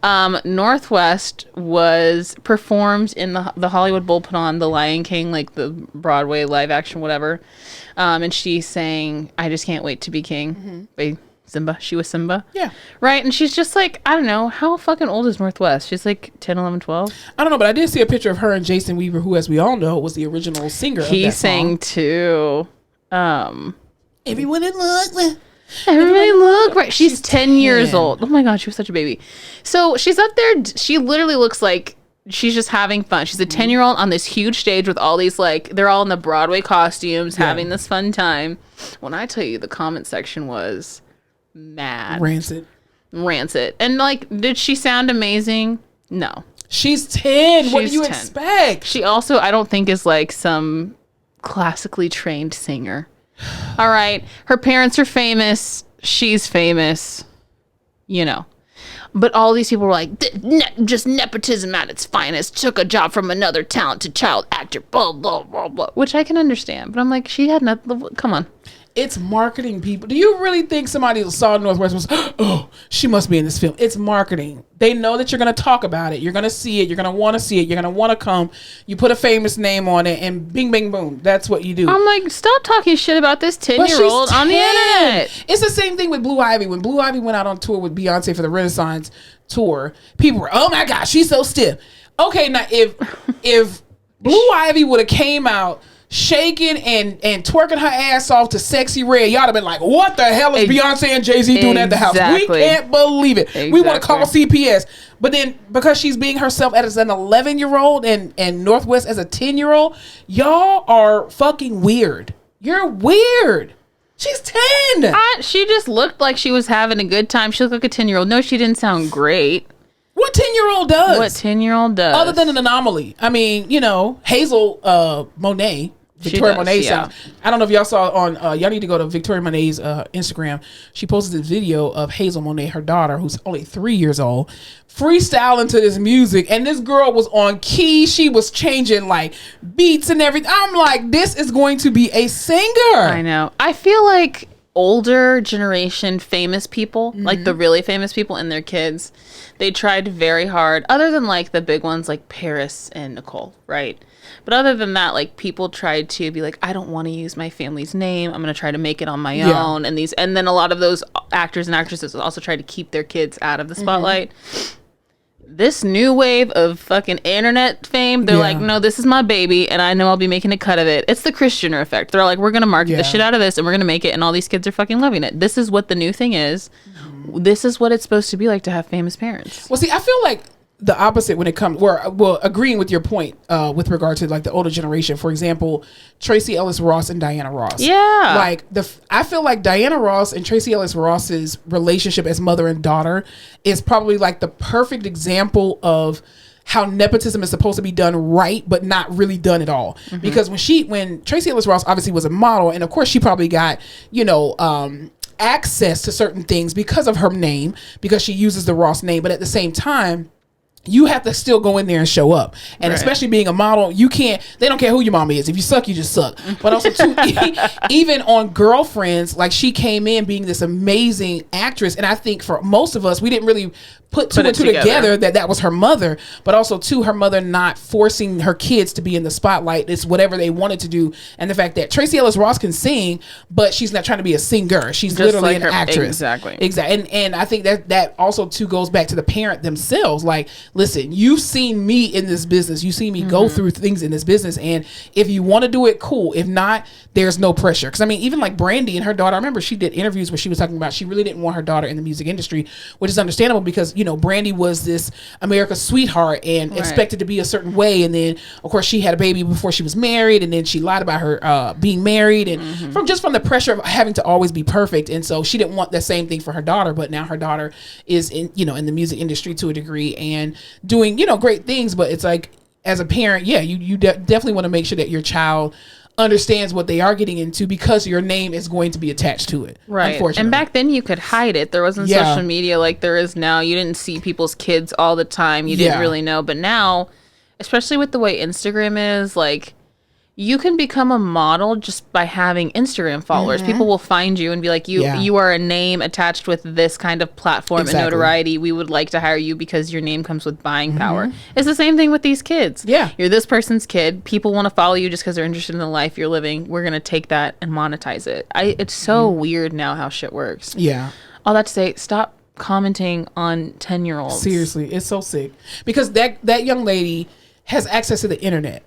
A: Northwest was performed in the Hollywood Bowl, put on The Lion King, like the Broadway live action, whatever. And she sang "I Just Can't Wait to Be King" by Simba. She was Simba.
B: Yeah.
A: Right. And she's just like, I don't know, how fucking old is Northwest? She's like 10, 11, 12.
B: I don't know, but I did see a picture of her and Jason Weaver, who, as we all know, was the original singer of that song.
A: He sang too.
B: Everyone in love.
A: Everybody look right. She's 10 years old. Oh my god, she was such a baby. So she's up there. She literally looks like she's just having fun. She's a 10-year-old on this huge stage with all these, like, they're all in the Broadway costumes, having this fun time. When I tell you, the comment section was mad.
B: Rancid.
A: And like, did she sound amazing? No.
B: She's 10. What do you expect?
A: She also, I don't think, is like some classically trained singer. All right, her parents are famous, she's famous, you know, but all these people were like, just nepotism at its finest, took a job from another talented child actor, blah blah blah blah, which I can understand, but I'm like, she had nothing. Come on.
B: It's marketing, people. Do you really think somebody saw Northwest was, oh, she must be in this film? It's marketing. They know that you're going to talk about it. You're going to see it. You're going to want to see it. You're going to want to come. You put a famous name on it, and bing, bing, boom. That's what you do.
A: I'm like, stop talking shit about this 10-year-old on the internet.
B: It's the same thing with Blue Ivy. When Blue Ivy went out on tour with Beyonce for the Renaissance tour, people were, oh my gosh, she's so stiff. Okay, now if Blue Ivy would have came out shaking and twerking her ass off to Sexy Red, y'all have been like, what the hell is Beyonce and Jay-Z doing at the house? We can't believe it. We want to call CPS. But then, because she's being herself as an 11-year-old and Northwest as a 10-year-old, y'all are fucking weird. You're weird. She's 10.
A: She just looked like she was having a good time. She looked like a 10-year-old. No, she didn't sound great.
B: What 10-year-old does?
A: What 10-year-old does?
B: Other than an anomaly. I mean, you know, Hazel Monet, Victoria Monet sounds. I don't know if y'all saw on, y'all need to go to Victoria Monet's Instagram. She posted this video of Hazel Monet, her daughter, who's only 3 years old, freestyling to this music. And this girl was on key. She was changing like beats and everything. I'm like, this is going to be a singer.
A: I know. I feel like older generation famous people, like the really famous people and their kids, they tried very hard, other than like the big ones like Paris and Nicole, right? But other than that, like, people tried to be like, I don't want to use my family's name. I'm going to try to make it on my own. And then a lot of those actors and actresses also try to keep their kids out of the spotlight. This new wave of fucking internet fame, they're like, no, this is my baby, and I know I'll be making a cut of it. It's the Kris Jenner effect. They're like, we're going to market the shit out of this, and we're going to make it, and all these kids are fucking loving it. This is what the new thing is. This is what it's supposed to be like to have famous parents.
B: Well, see, I feel like the opposite when it comes, well, agreeing with your point with regard to like the older generation. For example, Tracy Ellis Ross and Diana Ross.
A: Yeah.
B: Like I feel like Diana Ross and Tracy Ellis Ross's relationship as mother and daughter is probably like the perfect example of how nepotism is supposed to be done right, but not really done at all. Because when Tracy Ellis Ross obviously was a model, and of course she probably got, access to certain things because of her name, because she uses the Ross name, but at the same time, you have to still go in there and show up. And especially being a model, they don't care who your mama is. If you suck, you just suck. But also too, even on Girlfriends, like, she came in being this amazing actress. And I think for most of us, we didn't really put two and two together that was her mother, but also too, her mother not forcing her kids to be in the spotlight. It's whatever they wanted to do. And the fact that Tracy Ellis Ross can sing, but she's not trying to be a singer. She's just literally like an actress.
A: Exactly.
B: And I think that also too goes back to the parent themselves. Like, listen, you've seen me in this business. You've seen me go through things in this business. And if you want to do it, cool. If not, there's no pressure. Because I mean, even like Brandy and her daughter, I remember she did interviews where she was talking about she really didn't want her daughter in the music industry, which is understandable because, Brandy was this America's sweetheart and expected to be a certain way. And then, of course, she had a baby before she was married. And then she lied about her being married. And from the pressure of having to always be perfect. And so she didn't want the same thing for her daughter. But now her daughter is in the music industry to a degree and doing, great things. But it's like, as a parent, you definitely want to make sure that your child understands what they are getting into because your name is going to be attached to it.
A: Right.
B: Unfortunately.
A: And back then you could hide it. There wasn't social media like there is now. You didn't see people's kids all the time. You didn't really know. But now, especially with the way Instagram is, like, you can become a model just by having Instagram followers. People will find you and be like, you are a name attached with this kind of platform and notoriety. We would like to hire you because your name comes with buying power. It's the same thing with these kids.
B: Yeah.
A: You're this person's kid. People want to follow you just because they're interested in the life you're living. We're going to take that and monetize it. It's so weird now how shit works.
B: Yeah.
A: All that to say, stop commenting on 10-year-olds.
B: Seriously, it's so sick. Because that young lady has access to the internet.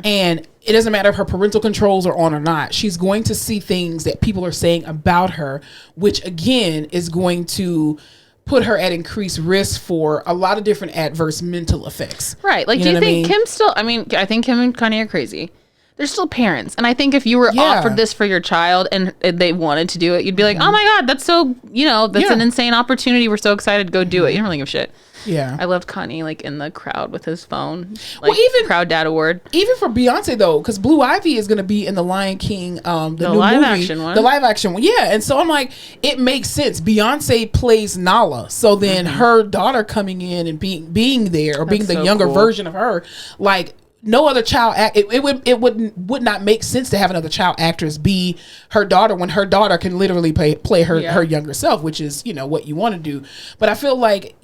B: And it doesn't matter if her parental controls are on or not. She's going to see things that people are saying about her, which again is going to put her at increased risk for a lot of different adverse mental effects.
A: Right. Like, do you think Kim still, I think Kim and Kanye are crazy. They're still parents. And I think if you were offered this for your child and they wanted to do it, you'd be like, oh my God, that's so, that's an insane opportunity. We're so excited to go do it. You don't really give a shit.
B: Yeah.
A: I loved Kanye like in the crowd with his phone. Like,
B: well, even
A: Proud Dad Award.
B: Even for Beyonce though, because Blue Ivy is going to be in the Lion King, the new
A: live
B: movie,
A: action one.
B: The live action one. Yeah. And so I'm like, it makes sense. Beyonce plays Nala. So then her daughter coming in and being there or being the so younger version of her, like, no other child it would not make sense to have another child actress be her daughter when her daughter can literally play her younger self, which is what you want to do. But I feel like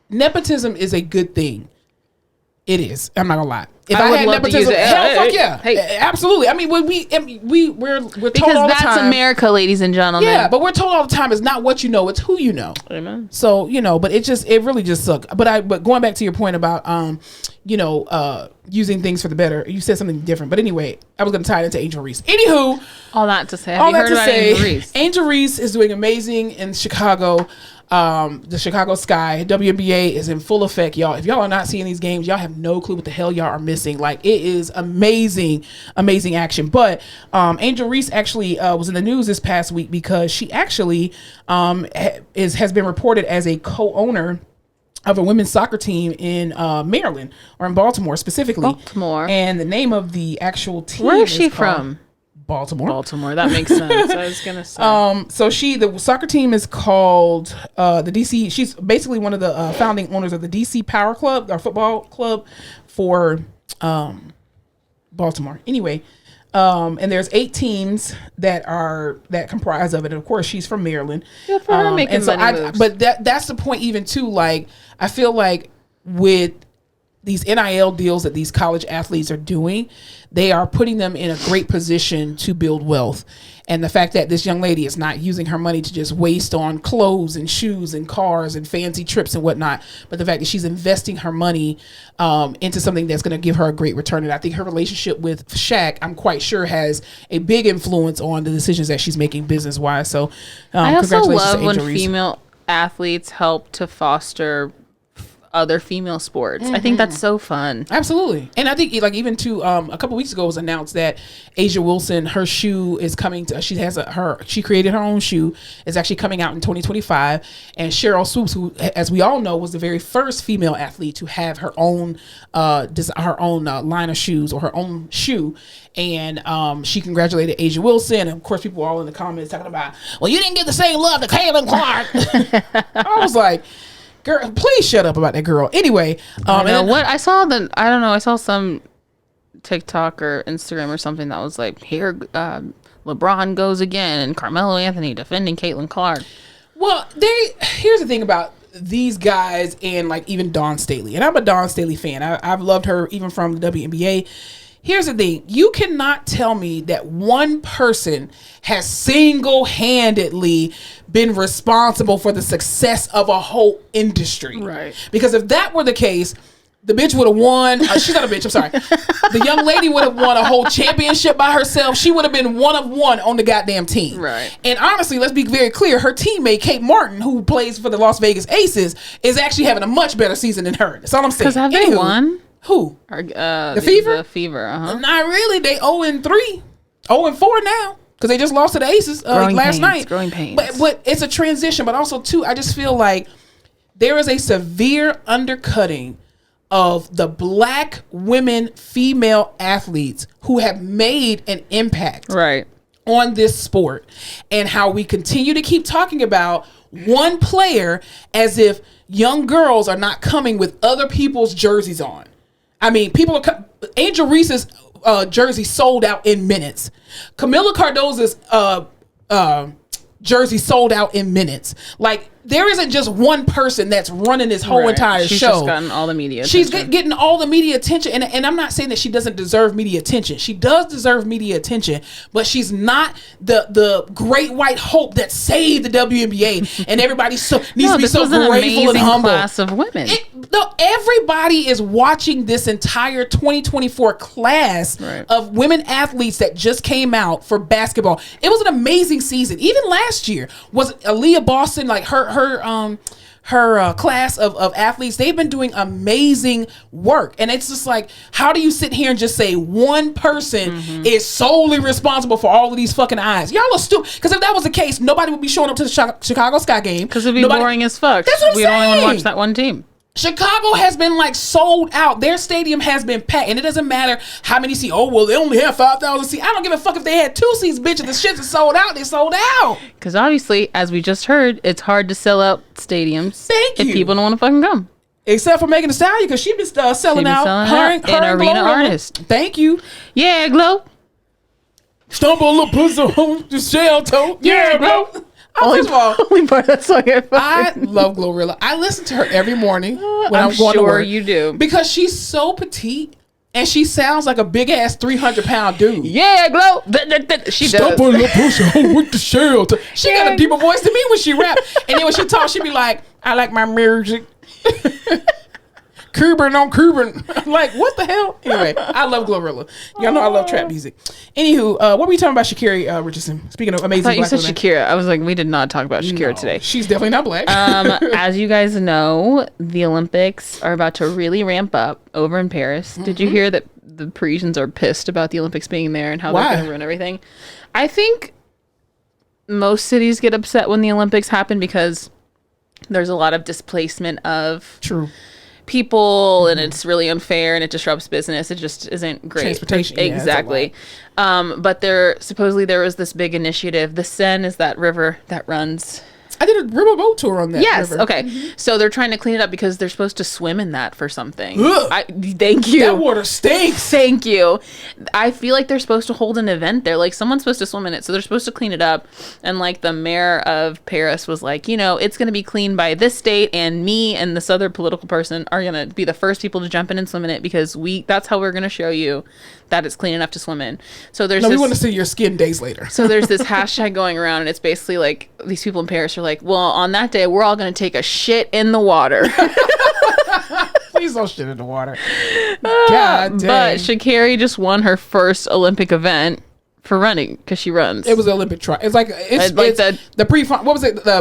B: nepotism is a good thing. It is. I'm not gonna lie. If I had nepotism, fuck yeah, hey. Absolutely. I mean, we're told
A: because
B: all the
A: that's
B: time,
A: America, ladies and gentlemen.
B: Yeah, but we're told all the time it's not what you know, it's who you know.
A: Amen.
B: So but it really just sucked. But going back to your point about using things for the better, you said something different. But anyway, I was gonna tie it into Angel Reese. Anywho,
A: all that to say, have you heard about Angel Reese?
B: Angel Reese is doing amazing in Chicago. The Chicago Sky WNBA is in full effect, y'all. If y'all are not seeing these games, y'all have no clue what the hell y'all are missing. Like, it is amazing action. But Angel Reese actually was in the news this past week because she actually has been reported as a co-owner of a women's soccer team in Maryland, or in Baltimore specifically. And the name of the actual team.
A: Where is she from?
B: Baltimore.
A: That makes sense. I was gonna say.
B: So the soccer team is called the DC. She's basically one of the founding owners of the DC Power Club, our football club for Baltimore. Anyway, and there's 8 teams that comprise of it. And of course, she's from Maryland.
A: Good for her making money moves.
B: But that's the point. Even too, like, I feel like with these NIL deals that these college athletes are doing, they are putting them in a great position to build wealth. And the fact that this young lady is not using her money to just waste on clothes and shoes and cars and fancy trips and whatnot, but the fact that she's investing her money into something that's going to give her a great return. And I think her relationship with Shaq, I'm quite sure, has a big influence on the decisions that she's making business wise. So
A: I also
B: congratulations
A: love
B: to Angel
A: when
B: Reese.
A: female athletes help to foster other female sports. I think that's so fun.
B: Absolutely. And I think, like, even to a couple weeks ago, it was announced that Asia Wilson, her shoe is coming to, she created her own shoe. It's actually coming out in 2025. And Cheryl Swoops, who, as we all know, was the very first female athlete to have her own line of shoes, or her own shoe. And she congratulated Asia Wilson. And of course, people were all in the comments talking about, well, you didn't get the same love to Caitlin Clark. I was like, girl, please shut up about that girl. Anyway,
A: I saw some TikTok or Instagram or something that was like, here LeBron goes again, and Carmelo Anthony defending Caitlin Clark.
B: Well, here's the thing about these guys, and like even Dawn Staley, and I'm a Dawn Staley fan. I've loved her even from the WNBA. Here's the thing. You cannot tell me that one person has single-handedly been responsible for the success of a whole industry.
A: Right.
B: Because if that were the case, the bitch would have won. She's not a bitch. I'm sorry. The young lady would have won a whole championship by herself. She would have been one of one on the goddamn team.
A: Right.
B: And honestly, let's be very clear. Her teammate, Kate Martin, who plays for the Las Vegas Aces, is actually having a much better season than her. That's all I'm saying.
A: Because have they won?
B: Who?
A: The
B: Fever?
A: The Fever,
B: Not really. They 0-3. 0-4 now. Because they just lost to the Aces last night.
A: Growing pains.
B: But it's a transition. But also, too, I just feel like there is a severe undercutting of the black women, female athletes who have made an impact on this sport. And how we continue to keep talking about one player as if young girls are not coming with other people's jerseys on. I mean, Angel Reese's jersey sold out in minutes. Camila Cardozo's jersey sold out in minutes. Like, there isn't just one person that's running this whole entire
A: She's
B: show.
A: She's just gotten all the media attention.
B: She's getting all the media attention. And I'm not saying that she doesn't deserve media attention. She does deserve media attention, but she's not the great white hope that saved the WNBA. And everybody needs to be so grateful and humble.
A: Class of women.
B: Everybody is watching this entire 2024 class of women athletes that just came out for basketball. It was an amazing season. Even last year was Aaliyah Boston, like her class of athletes. They've been doing amazing work, and it's just like, how do you sit here and just say one person is solely responsible for all of these fucking eyes? Y'all are stupid. Because if that was the case, nobody would be showing up to the Chicago Sky game.
A: Because it'd be boring as fuck.
B: That's what I'm saying.
A: We only want to watch that one team.
B: Chicago has been like sold out. Their stadium has been packed, and it doesn't matter how many seats. Oh, well, they only have 5,000 seats. I don't give a fuck if they had 2 seats, bitch. If the shit is sold out, they sold out.
A: Because obviously, as we just heard, it's hard to sell out stadiums. If people don't want to fucking come.
B: Except for Megan Thee Stallion, because she's been selling out.
A: An arena artist.
B: Thank you.
A: Yeah, Glow.
B: Stumble a little pussy on the shell toe. Yeah, Glow. First of all,
A: only part of that song
B: I love Glorilla. I listen to her every morning when I'm going to work.
A: You do.
B: Because she's so petite and she sounds like a big ass 300-pound dude.
A: Yeah, Glow. She does.
B: Stump a little pussy on with the shell toe. She got a deeper voice than me when she rap. And then when she talks, she be like, I like my music. Cuban on Cuban. Like, what the hell? Anyway, I love Glorilla. Y'all know I love trap music. Anywho, what were we talking about Sha'Carri Richardson? Speaking of amazing black women.
A: I thought you said Shakira. I was like, we did not talk about Shakira today.
B: She's definitely not black.
A: As you guys know, the Olympics are about to really ramp up over in Paris. Did you hear that the Parisians are pissed about the Olympics being there and how they're going to ruin everything? I think most cities get upset when the Olympics happen because there's a lot of displacement of...
B: True.
A: people and it's really unfair and it disrupts business. It just isn't great.
B: Transportation.
A: Exactly. But supposedly there was this big initiative. The Seine is that river that runs.
B: I did a river boat tour on that river.
A: Okay. So they're trying to clean it up because they're supposed to swim in that for something.
B: Thank you. That water stinks.
A: Thank you. I feel like they're supposed to hold an event there. Like, someone's supposed to swim in it. So they're supposed to clean it up. And, like, the mayor of Paris was like, it's going to be cleaned by this date. And me and this other political person are going to be the first people to jump in and swim in it because that's how we're going to show you that it's clean enough to swim in. So we
B: want to see your skin days later.
A: So there's this hashtag going around, and it's basically like these people in Paris are like, well, on that day, we're all going to take a shit in the water.
B: Please don't shit in the water. God dang.
A: But Sha'Carri just won her first Olympic event for running because she runs.
B: It was an Olympic try. It's like the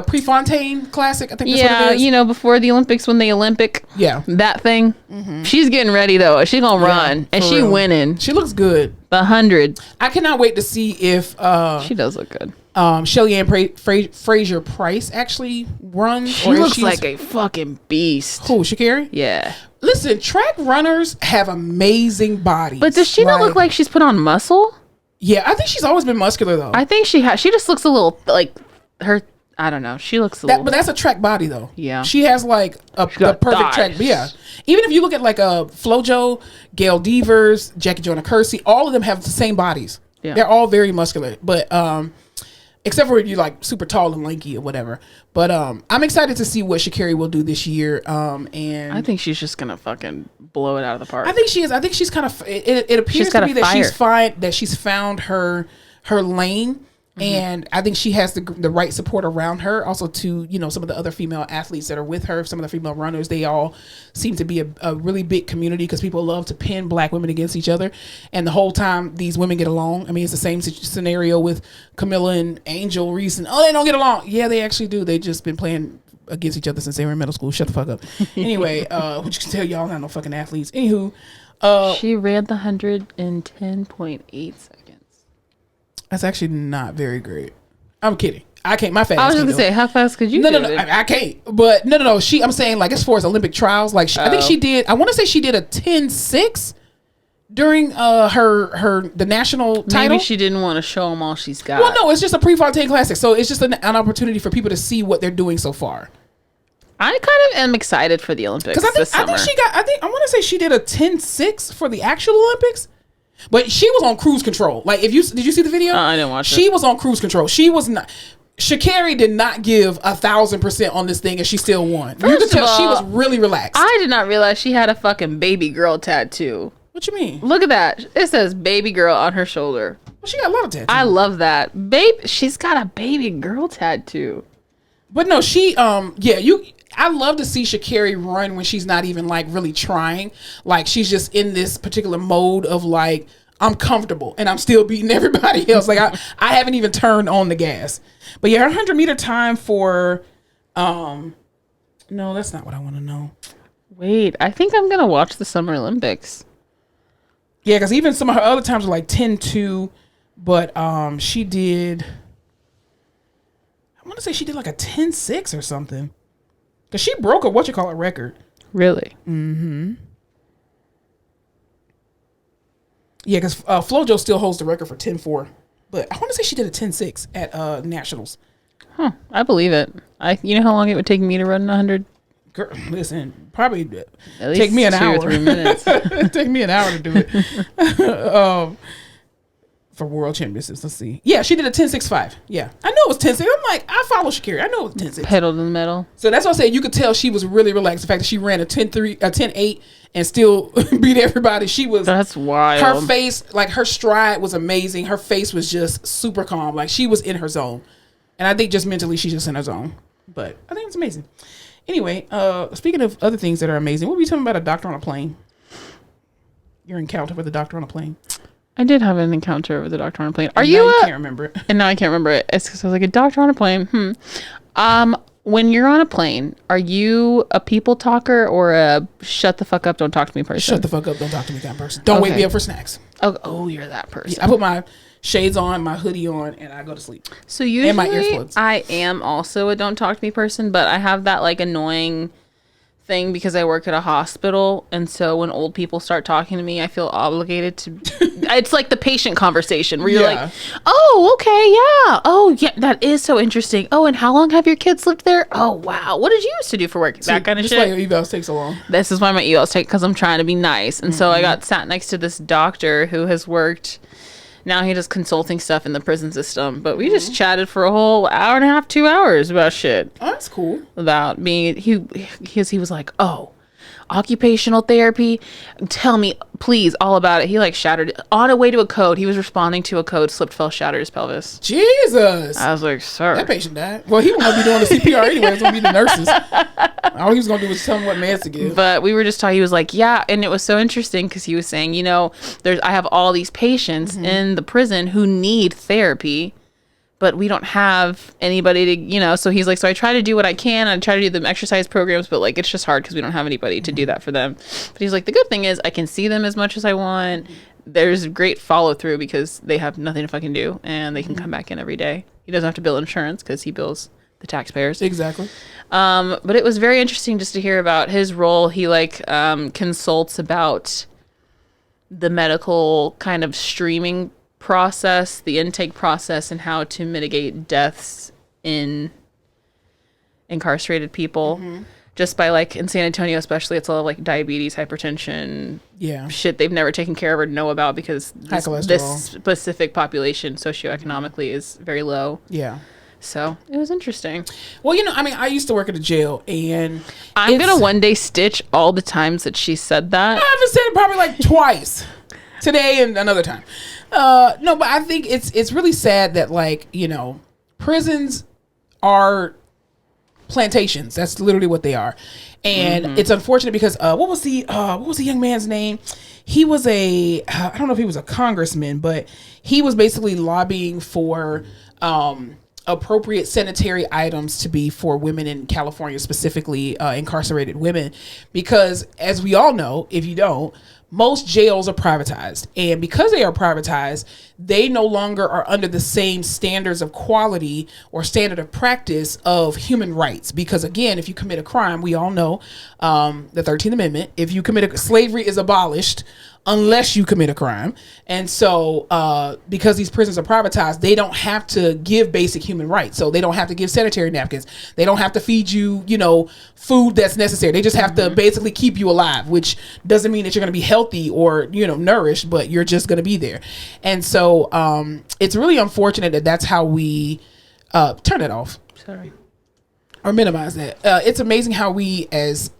B: Prefontaine Classic. I think that's what it is.
A: Before the Olympics when the Olympic that thing. She's getting ready though. She's gonna run and she winning.
B: She looks good.
A: The 100.
B: I cannot wait to see if
A: she does look good.
B: Shelly-Ann Fraser Price actually runs.
A: She looks like a fucking beast.
B: Who, Sha'Carri?
A: Yeah.
B: Listen, track runners have amazing bodies.
A: But does she not look like she's put on muscle?
B: Yeah, I think she's always been muscular though.
A: I think she has. She just looks a little like her. I don't know. She looks a little.
B: But that's a track body though.
A: Yeah.
B: She has like the perfect thighs. Track. Yeah. Even if you look at like FloJo, Gail Devers, Jackie Jonah Kersey, all of them have the same bodies. Yeah. They're all very muscular, but except for if you're like super tall and lanky or whatever. But I'm excited to see what Sha'Carri will do this year. And
A: I think she's just gonna fucking blow it out of the park.
B: I think she is. I think she's kind of. It appears to me that she's found her lane. And I think she has the right support around her. Also, to some of the other female athletes that are with her, some of the female runners, they all seem to be a really big community because people love to pin black women against each other. And the whole time these women get along. I mean, it's the same scenario with Camilla and Angel Reese. And, they don't get along. Yeah, they actually do. They just been playing against each other since they were in middle school. Shut the fuck up. Anyway, which you can tell y'all not no fucking athletes. Anywho,
A: she ran the 100 in 10.8 seconds.
B: That's actually not very great. I'm kidding. I can't. My fast.
A: I was going to say, how fast could you?
B: No. I can't. But no. I'm saying like as far as Olympic trials, like I think she did. I want to say she did a 10.6 during the national title.
A: Maybe she didn't want to show them all she's got.
B: Well, no, it's just a Prefontaine Classic, so it's just an opportunity for people to see what they're doing so far.
A: I kind of am excited for the Olympics this summer.
B: I want to say she did a 10.6 for the actual Olympics. But she was on cruise control. Like, did you see the video?
A: I didn't watch it.
B: She was on cruise control. She was not. Sha'Carri did not give 1,000% on this thing, and she still won. You could tell she was really relaxed.
A: I did not realize she had a fucking baby girl tattoo.
B: What you mean?
A: Look at that. It says baby girl on her shoulder.
B: Well, she got a lot of tattoos.
A: I love that. She's got a baby girl tattoo.
B: But no, I love to see Sha'Carri run when she's not even like really trying. Like, she's just in this particular mode of like, I'm comfortable and I'm still beating everybody else. Like, I haven't even turned on the gas. But yeah, her 100-meter time for, no, that's not what I want to know.
A: Wait, I think I'm going to watch the Summer Olympics.
B: Yeah, because even some of her other times were like 10-2, but she did, I want to say she did like a 10-6 or something. Because she broke a record.
A: Really?
B: Mm-hmm. Yeah, because FloJo still holds the record for 10-4. But I want to say she did a 10-6 at Nationals.
A: Huh, I believe it. You know how long it would take me to run 100?
B: Girl, listen, probably
A: at least
B: take me an
A: 2
B: hour.
A: or 3 minutes.
B: Take me an hour to do it. For world championships, let's see. Yeah, she did a 10.65. Yeah, I know it was 10.6. I'm like, I follow Sha'Carri. I know it was 10.6.
A: Pedal to the metal.
B: So that's what I said. You could tell she was really relaxed. The fact that she ran a 10.3, a 10.8, and still beat everybody. She was.
A: That's wild.
B: Her face, like her stride, was amazing. Her face was just super calm. Like, she was in her zone, and I think just mentally she's just in her zone. But I think it's amazing. Anyway, speaking of other things that are amazing, what were you talking about? A doctor on a plane. Your encounter with a doctor on a plane.
A: I did have an encounter with a doctor on a plane.
B: You can't remember it.
A: And now I can't remember it. It's because I was like, a doctor on a plane. When you're on a plane, are you a people talker or a shut the fuck up, don't talk to me person?
B: Shut the fuck up, don't talk to me kind of person. Don't wake me up for snacks.
A: Oh, you're that person.
B: Yeah, I put my shades on, my hoodie on, and I go to sleep.
A: So usually
B: and my earplugs.
A: I am also a don't talk to me person, but I have that like annoying thing because I work at a hospital, and so when old people start talking to me, I feel obligated to. It's like the patient conversation where you're like, "Oh, okay, yeah. Oh, yeah, that is so interesting. Oh, and how long have your kids lived there? Oh, wow. What did you used to do for work? That kind of shit."
B: That's why your evals take so long.
A: This is why my evals take, because I'm trying to be nice, and so I got sat next to this doctor who has worked. Now he does consulting stuff in the prison system, but we just chatted for a whole hour and a half, 2 hours about shit.
B: Oh, that's cool.
A: About being, he was like, oh, occupational therapy. Tell me, please, all about it. He like shattered on a way to a code. He was responding to a code, slipped, fell, shattered his pelvis.
B: Jesus.
A: I was like, sir.
B: That patient died. Well, he won't be doing the CPR anyway. It's going to be the nurses. All he was going to do was tell him what meds to give.
A: But we were just talking. He was like, yeah. And it was so interesting because he was saying, you know, I have all these patients in the prison who need therapy, but we don't have anybody to, you know, so he's like, so I try to do what I can. I try to do the exercise programs, but like, it's just hard because we don't have anybody to do that for them. But he's like, the good thing is I can see them as much as I want. There's great follow through because they have nothing to fucking do and they can come back in every day. He doesn't have to bill insurance because he bills the taxpayers.
B: Exactly.
A: But it was very interesting just to hear about his role. He like consults about the medical kind of streaming process, the intake process, and how to mitigate deaths in incarcerated people. Just by like in San Antonio especially, it's a lot of like diabetes, hypertension, shit they've never taken care of or know about because this specific population socioeconomically is very low. So it was interesting.
B: Well, you know, I mean, I used to work at a jail, and
A: I'm gonna one day stitch all the times that she said that.
B: I haven't said it probably like twice today and another time. No, but I think it's really sad that, like, you know, prisons are plantations. That's literally what they are, and it's unfortunate because what was the young man's name? He was I don't know if he was a congressman, but he was basically lobbying for appropriate sanitary items to be for women in California, specifically incarcerated women, because as we all know, if you don't, most jails are privatized, and because they are privatized, they no longer are under the same standards of quality or standard of practice of human rights. Because again, if you commit a crime, we all know the 13th Amendment, if you commit slavery is abolished unless you commit a crime. And so because these prisons are privatized, they don't have to give basic human rights. So they don't have to give sanitary napkins. They don't have to feed you, you know, food that's necessary. They just have to basically keep you alive, which doesn't mean that you're going to be healthy healthy or, nourished, but you're just going to be there. And so it's really unfortunate that that's how we turn it off.
A: Sorry.
B: Or minimize that. It's amazing how we, as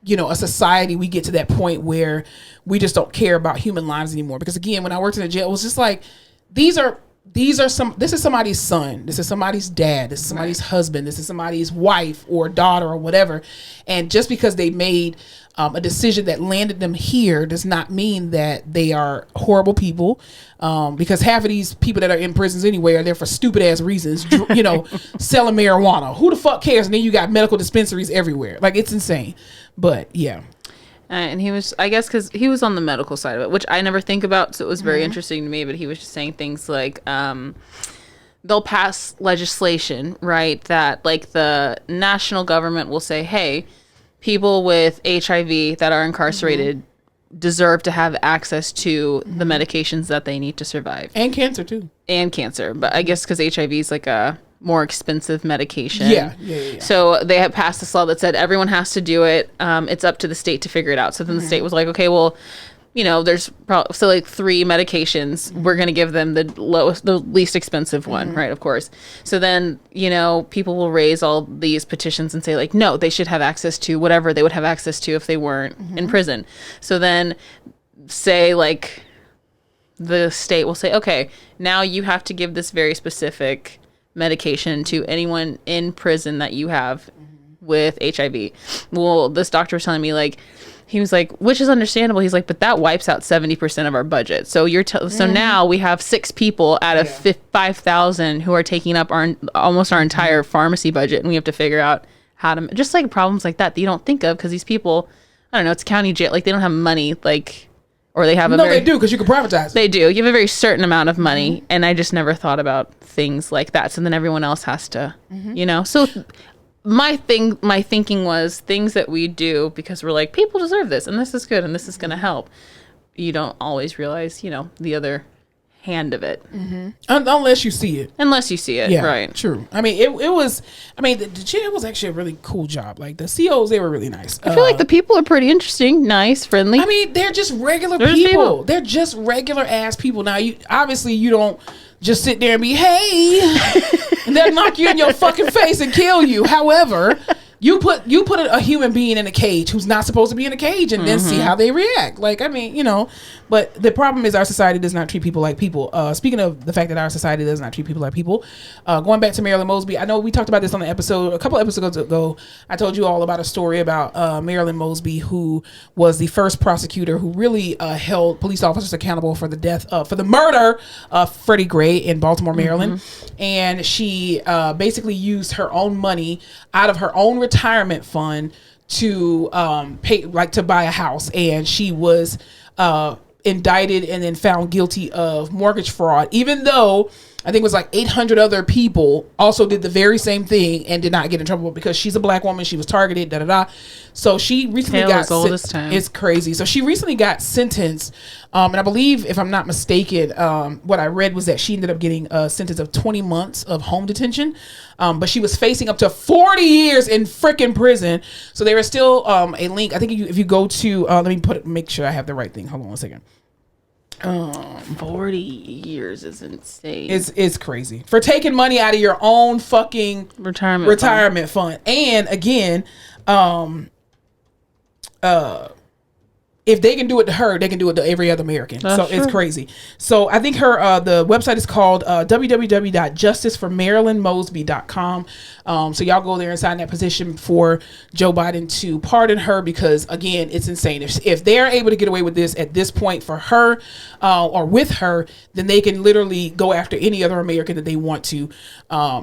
B: a society, we get to that point where we just don't care about human lives anymore. Because again, when I worked in the jail, it was just like, this is somebody's son, this is somebody's dad, this is somebody's husband, this is somebody's wife or daughter or whatever. And just because they made a decision that landed them here does not mean that they are horrible people. Because half of these people that are in prisons anyway are there for stupid ass reasons, selling marijuana. Who the fuck cares? And then you got medical dispensaries everywhere. Like, it's insane. But yeah.
A: And he was, I guess, because he was on the medical side of it, which I never think about, so it was very interesting to me. But he was just saying things like, they'll pass legislation, right, that like the national government will say, hey, people with HIV that are incarcerated deserve to have access to the medications that they need to survive.
B: And cancer, too.
A: And cancer. But I guess because HIV is like a more expensive medication.
B: Yeah.
A: So they had passed this law that said everyone has to do it. It's up to the state to figure it out. So then the state was like, okay, well, there's probably like 3 medications. We're going to give them the least expensive one, right? Of course. So then, people will raise all these petitions and say like, no, they should have access to whatever they would have access to if they weren't in prison. So then say like the state will say, okay, now you have to give this very specific medication to anyone in prison that you have with HIV. Well, this doctor was telling me like, he was like, which is understandable. He's like, but that wipes out 70% of our budget. So so now we have 6 people out of 5,000 who are taking up almost our entire pharmacy budget, and we have to figure out how to just like problems like that you don't think of because these people, I don't know, it's county jail, like they don't have money, like, or they have
B: they do, because you can privatize it.
A: They do. You have a very certain amount of money, and I just never thought about things like that. So then everyone else has to, So my thinking was things that we do because we're like, people deserve this, and this is good, and this is going to help. You don't always realize, the other hand of it.
B: Unless you see it.
A: Yeah, right.
B: True. I mean, the jail was actually a really cool job. Like, the COs, they were really nice.
A: I feel like the people are pretty interesting, nice, friendly.
B: I mean, they're just regular people. They're just regular ass people. Now, you don't just sit there and be, hey, and they'll knock you in your fucking face and kill you. However, you put a human being in a cage who's not supposed to be in a cage, and then see how they react. Like, I mean, but the problem is our society does not treat people like people. Speaking of the fact that our society does not treat people like people, going back to Marilyn Mosby, I know we talked about this on the episode, a couple episodes ago. I told you all about a story about Marilyn Mosby, who was the first prosecutor who really held police officers accountable for the death, for the murder of Freddie Gray in Baltimore, Maryland. And she basically used her own money out of her own retirement fund to pay, like, to buy a house. And she was indicted and then found guilty of mortgage fraud, even though I think it was like 800 other people also did the very same thing and did not get in trouble because she's a black woman. She was targeted, So she recently it's crazy. So she recently got sentenced. And I believe, if I'm not mistaken, what I read was that she ended up getting a sentence of 20 months of home detention. But she was facing up to 40 years in frickin' prison. So there is still a link. I think if you go to, let me make sure I have the right thing. Hold on 1 second.
A: 40 years is insane.
B: It's crazy for taking money out of your own fucking retirement fund. And again, if they can do it to her, they can do it to every other American. That's true. It's crazy. So I think the website is called www.justiceformarilynmosby.com. So y'all go there and sign that petition for Joe Biden to pardon her, because again, it's insane. If they're able to get away with this at this point for her or with her, then they can literally go after any other American that they want to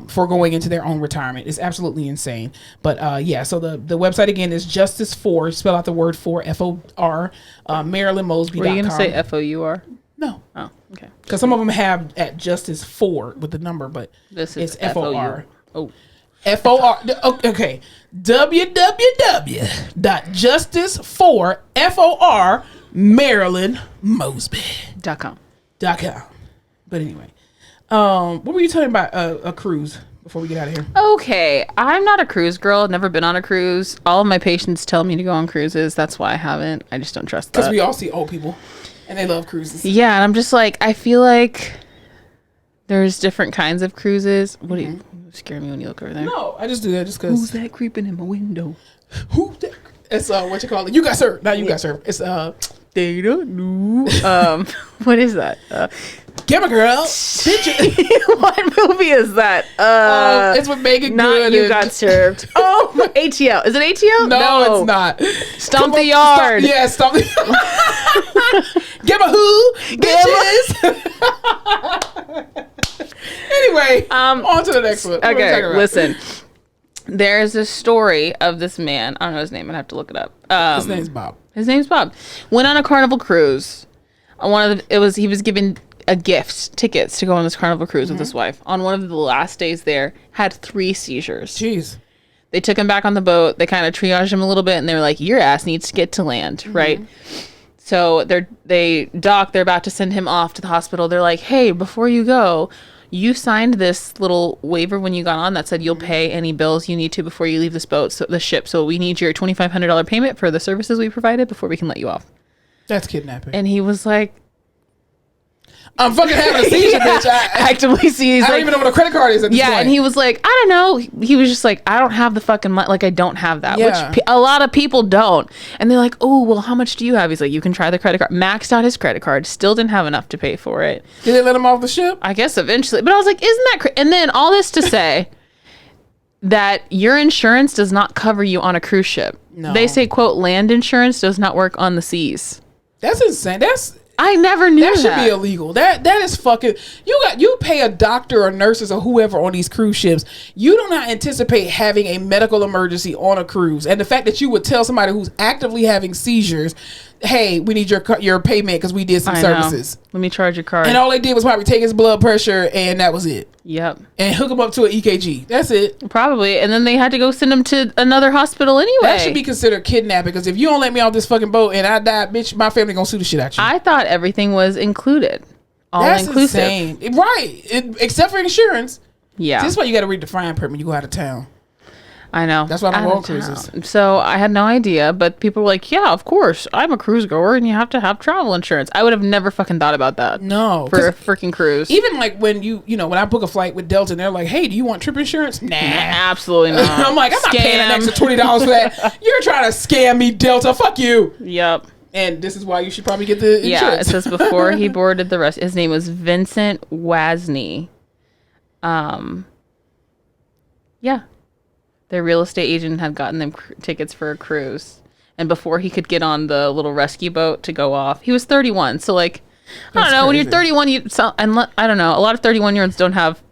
B: for going into their own retirement. It's absolutely insane. But yeah, so the website again is Justice for, spell out the word for, FOR. MarilynMosby.com.
A: Were you going to say FOUR?
B: No.
A: Oh, okay.
B: Because some of them have at Justice for with the number, but
A: this is
B: it's FOR.
A: Oh.
B: FOR. Okay. www.justicefor MarilynMosby.com. But anyway, what were you talking about? A cruise. before we get out of here?
A: Okay, I'm not a cruise girl. I've never been on a cruise. All of my patients tell me to go on cruises. That's why I haven't. I just don't trust that.
B: Because we all see old people, and they love cruises.
A: Yeah, and I'm just like, I feel like there's different kinds of cruises. What do you scare me when you look over there?
B: No, I just do that just because.
A: Who's that creeping in my window?
B: Who's that? It's what you call it? You got served. Not you got served. It's
A: They don't know. What is that?
B: Gamma Girl. Bitch.
A: What movie is that?
B: It's with Megan
A: not
B: Good.
A: You Got Served. Oh, ATL. Is it ATL?
B: No, it's not.
A: Stomp the Yard.
B: Stomp the Yard. Gamma who? Bitches. Anyway, on to the next one.
A: Okay, listen. There's a story of this man. I don't know his name. I'd have to look it up.
B: His name's Bob.
A: His name's Bob. Went on a Carnival cruise. He was given a gift, tickets to go on this Carnival cruise with his wife. On one of the last days there, had 3 seizures.
B: Jeez.
A: They took him back on the boat. They kind of triaged him a little bit, and they were like, "Your ass needs to get to land, right?" So they're about to send him off to the hospital. They're like, "Hey, before you go, you signed this little waiver when you got on that said you'll pay any bills you need to before you leave the ship. So we need your $2,500 payment for the services we provided before we can let you off."
B: That's kidnapping.
A: And he was like,
B: I'm fucking having a seizure, bitch.
A: Actively seized.
B: I don't even know what a credit card is at this point.
A: And he was like, I don't know. He was just like, I don't have the fucking money. Like, I don't have that.
B: Yeah.
A: Which a lot of people don't. And they're like, oh, well, how much do you have? He's like, you can try the credit card. Maxed out his credit card. Still didn't have enough to pay for it.
B: Did they let him off the ship?
A: I guess eventually. But I was like, isn't that and then all this to say that your insurance does not cover you on a cruise ship.
B: No.
A: They say, quote, land insurance does not work on the seas.
B: That's insane.
A: I never knew that.
B: That should be illegal. That is fucking. You pay a doctor or nurses or whoever on these cruise ships. You do not anticipate having a medical emergency on a cruise, and the fact that you would tell somebody who's actively having seizures, "Hey, we need your payment because we did some services.
A: Let me charge your card."
B: And all they did was probably take his blood pressure, and that was it.
A: Yep.
B: And hook him up to an EKG. That's it.
A: Probably. And then they had to go send him to another hospital anyway.
B: That should be considered kidnapping, because if you don't let me off this fucking boat and I die, bitch, my family gonna sue the shit out you.
A: I thought everything was included. All
B: That's
A: inclusive.
B: insane. Right. Except for insurance.
A: Yeah.
B: This is why you got to read the fine print when you go out of town.
A: I know.
B: That's why I don't go on cruises.
A: So I had no idea, but people were like, yeah, of course. I'm a cruise goer and you have to have travel insurance. I would have never fucking thought about that.
B: No.
A: For a freaking cruise.
B: Even like when when I book a flight with Delta and they're like, hey, do you want trip insurance? Nah.
A: Absolutely not.
B: I'm like, I'm not paying an extra $20 for that. You're trying to scam me, Delta. Fuck you.
A: Yep.
B: And this is why you should probably get the insurance.
A: Yeah, it says before he boarded the rest. His name was Vincent Wasney. Yeah. Their real estate agent had gotten them tickets for a cruise. And before he could get on the little rescue boat to go off, he was 31. So, like, I don't know. When you're 31, I don't know. A lot of 31-year-olds don't have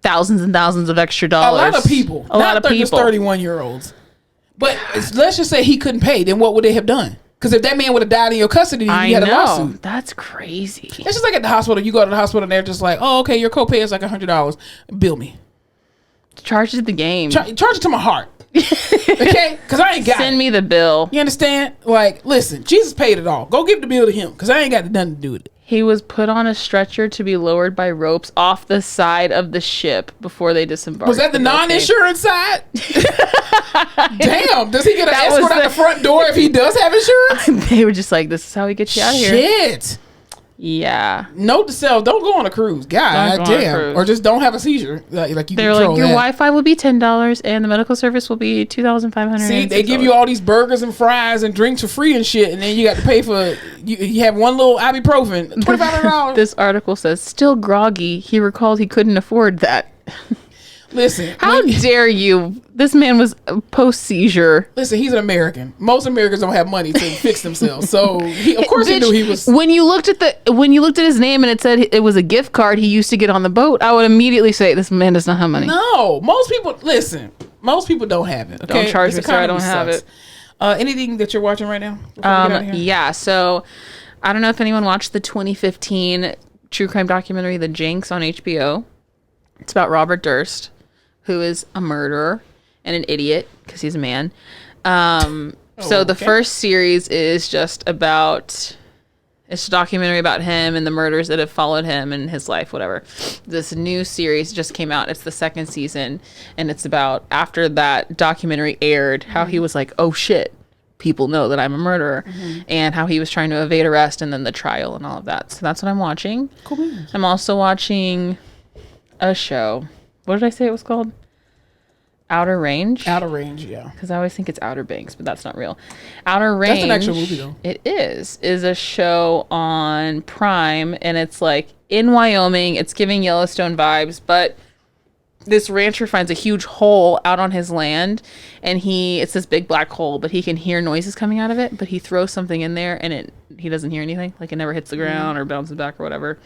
A: thousands and thousands of extra dollars.
B: A lot of people.
A: A lot of people.
B: 31-year-olds. But let's just say he couldn't pay. Then what would they have done? Because if that man would have died in your custody, you had a lawsuit.
A: That's crazy.
B: It's just like at the hospital. You go to the hospital and they're just like, oh, okay, your copay is like $100. Bill me.
A: Charge it to the game.
B: Charge it to my heart. Okay? Because I ain't got
A: Send me the bill.
B: You understand? Like, listen, Jesus paid it all. Go give the bill to him because I ain't got nothing to do with it.
A: He was put on a stretcher to be lowered by ropes off the side of the ship before they disembarked.
B: Was that the non-insurance side? Damn. Does he get an escort out the front door if he does have insurance?
A: They were just like, this is how we get you out of here.
B: Shit.
A: Yeah.
B: Note to self, don't go on a cruise. God damn. Or just don't have a seizure. Like you
A: They're like, your Wi-Fi will be $10 and the medical service will be $2,500.
B: See, they give you all these burgers and fries and drinks for free and shit, and then you got to pay for, you have one little ibuprofen, $2,500.
A: This article says, still groggy, he recalled he couldn't afford that.
B: Listen.
A: How dare you? This man was post-seizure.
B: Listen, he's an American. Most Americans don't have money to fix themselves. So, of course he knew he was.
A: When you looked at his name and it said it was a gift card he used to get on the boat, I would immediately say, this man does not have money.
B: No. Most people don't have it. Okay?
A: Don't charge me, sir. I don't have it.
B: Anything that you're watching right now?
A: Yeah. So, I don't know if anyone watched the 2015 true crime documentary, The Jinx, on HBO. It's about Robert Durst, who is a murderer and an idiot because he's a man. So the first series is just about It's a documentary about him and the murders that have followed him and his life, whatever. This new series just came out. It's the second season, and it's about after that documentary aired, how he was like, oh shit, people know that I'm a murderer, and how he was trying to evade arrest, and then the trial and all of that. So that's what I'm watching.
B: Cool.
A: I'm also watching a show. What did I say it was called? Outer Range?
B: Outer Range, yeah.
A: Because I always think it's Outer Banks, but that's not real. Outer Range.
B: That's an actual movie, though.
A: It is a show on Prime, and it's like in Wyoming. It's giving Yellowstone vibes, but this rancher finds a huge hole out on his land, and it's this big black hole, but he can hear noises coming out of it, but he throws something in there, and he doesn't hear anything. Like, it never hits the ground or bounces back or whatever.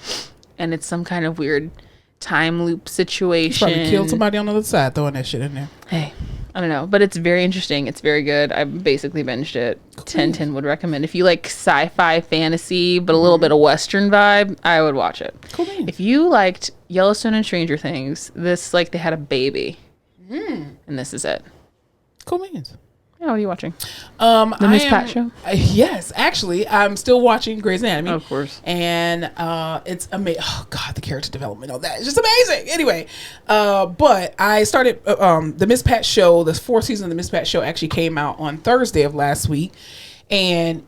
A: And it's some kind of weird time loop situation.
B: Probably killed somebody on the other side throwing that shit in there.
A: Hey, I don't know, but it's very interesting. It's very good. I basically binged it. Cool. 10 would recommend. If you like sci-fi fantasy but a little bit of Western vibe, I would watch it. Cool. If you liked Yellowstone and Stranger Things, this, like, they had a baby, and this is it. Cool beans. Yeah, what are you watching? The Miss Pat show?
B: Yes, actually, I'm still watching Grey's Anatomy.
A: Of course.
B: And it's amazing. Oh, God, the character development on that is just amazing. Anyway, but I started the Miss Pat show. The 4th season of the Miss Pat show actually came out on Thursday of last week. And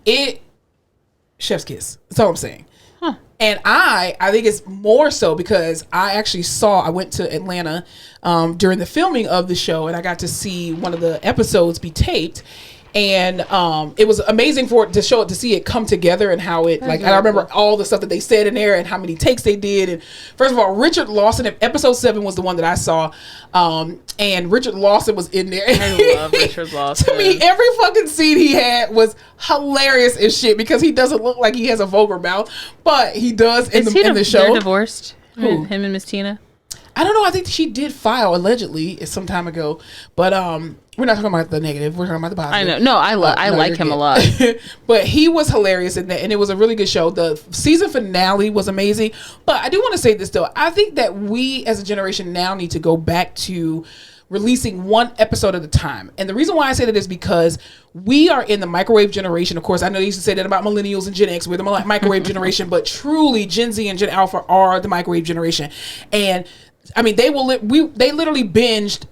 B: chef's kiss. That's all I'm saying. Huh. And I think it's more so because I went to Atlanta during the filming of the show, and I got to see one of the episodes be taped. And it was amazing to see it come together and how it, like, I remember all the stuff that they said in there and how many takes they did. And first of all, Richard Lawson, episode 7 was the one that I saw. And Richard Lawson was in there.
A: I love Richard Lawson.
B: To me, every fucking scene he had was hilarious as shit because he doesn't look like he has a vulgar mouth, but he does in the show.
A: They're divorced? Who? Him and Miss Tina?
B: I don't know. I think she did file allegedly some time ago, but we're not talking about the negative. We're talking about the positive.
A: I know. No, I like him a lot.
B: But he was hilarious in that, and it was a really good show. The season finale was amazing. But I do want to say this though. I think that we as a generation now need to go back to releasing one episode at a time. And the reason why I say that is because we are in the microwave generation. Of course, I know they used to say that about millennials and Gen X. We're the microwave generation, but truly Gen Z and Gen Alpha are the microwave generation. And I mean, they literally binged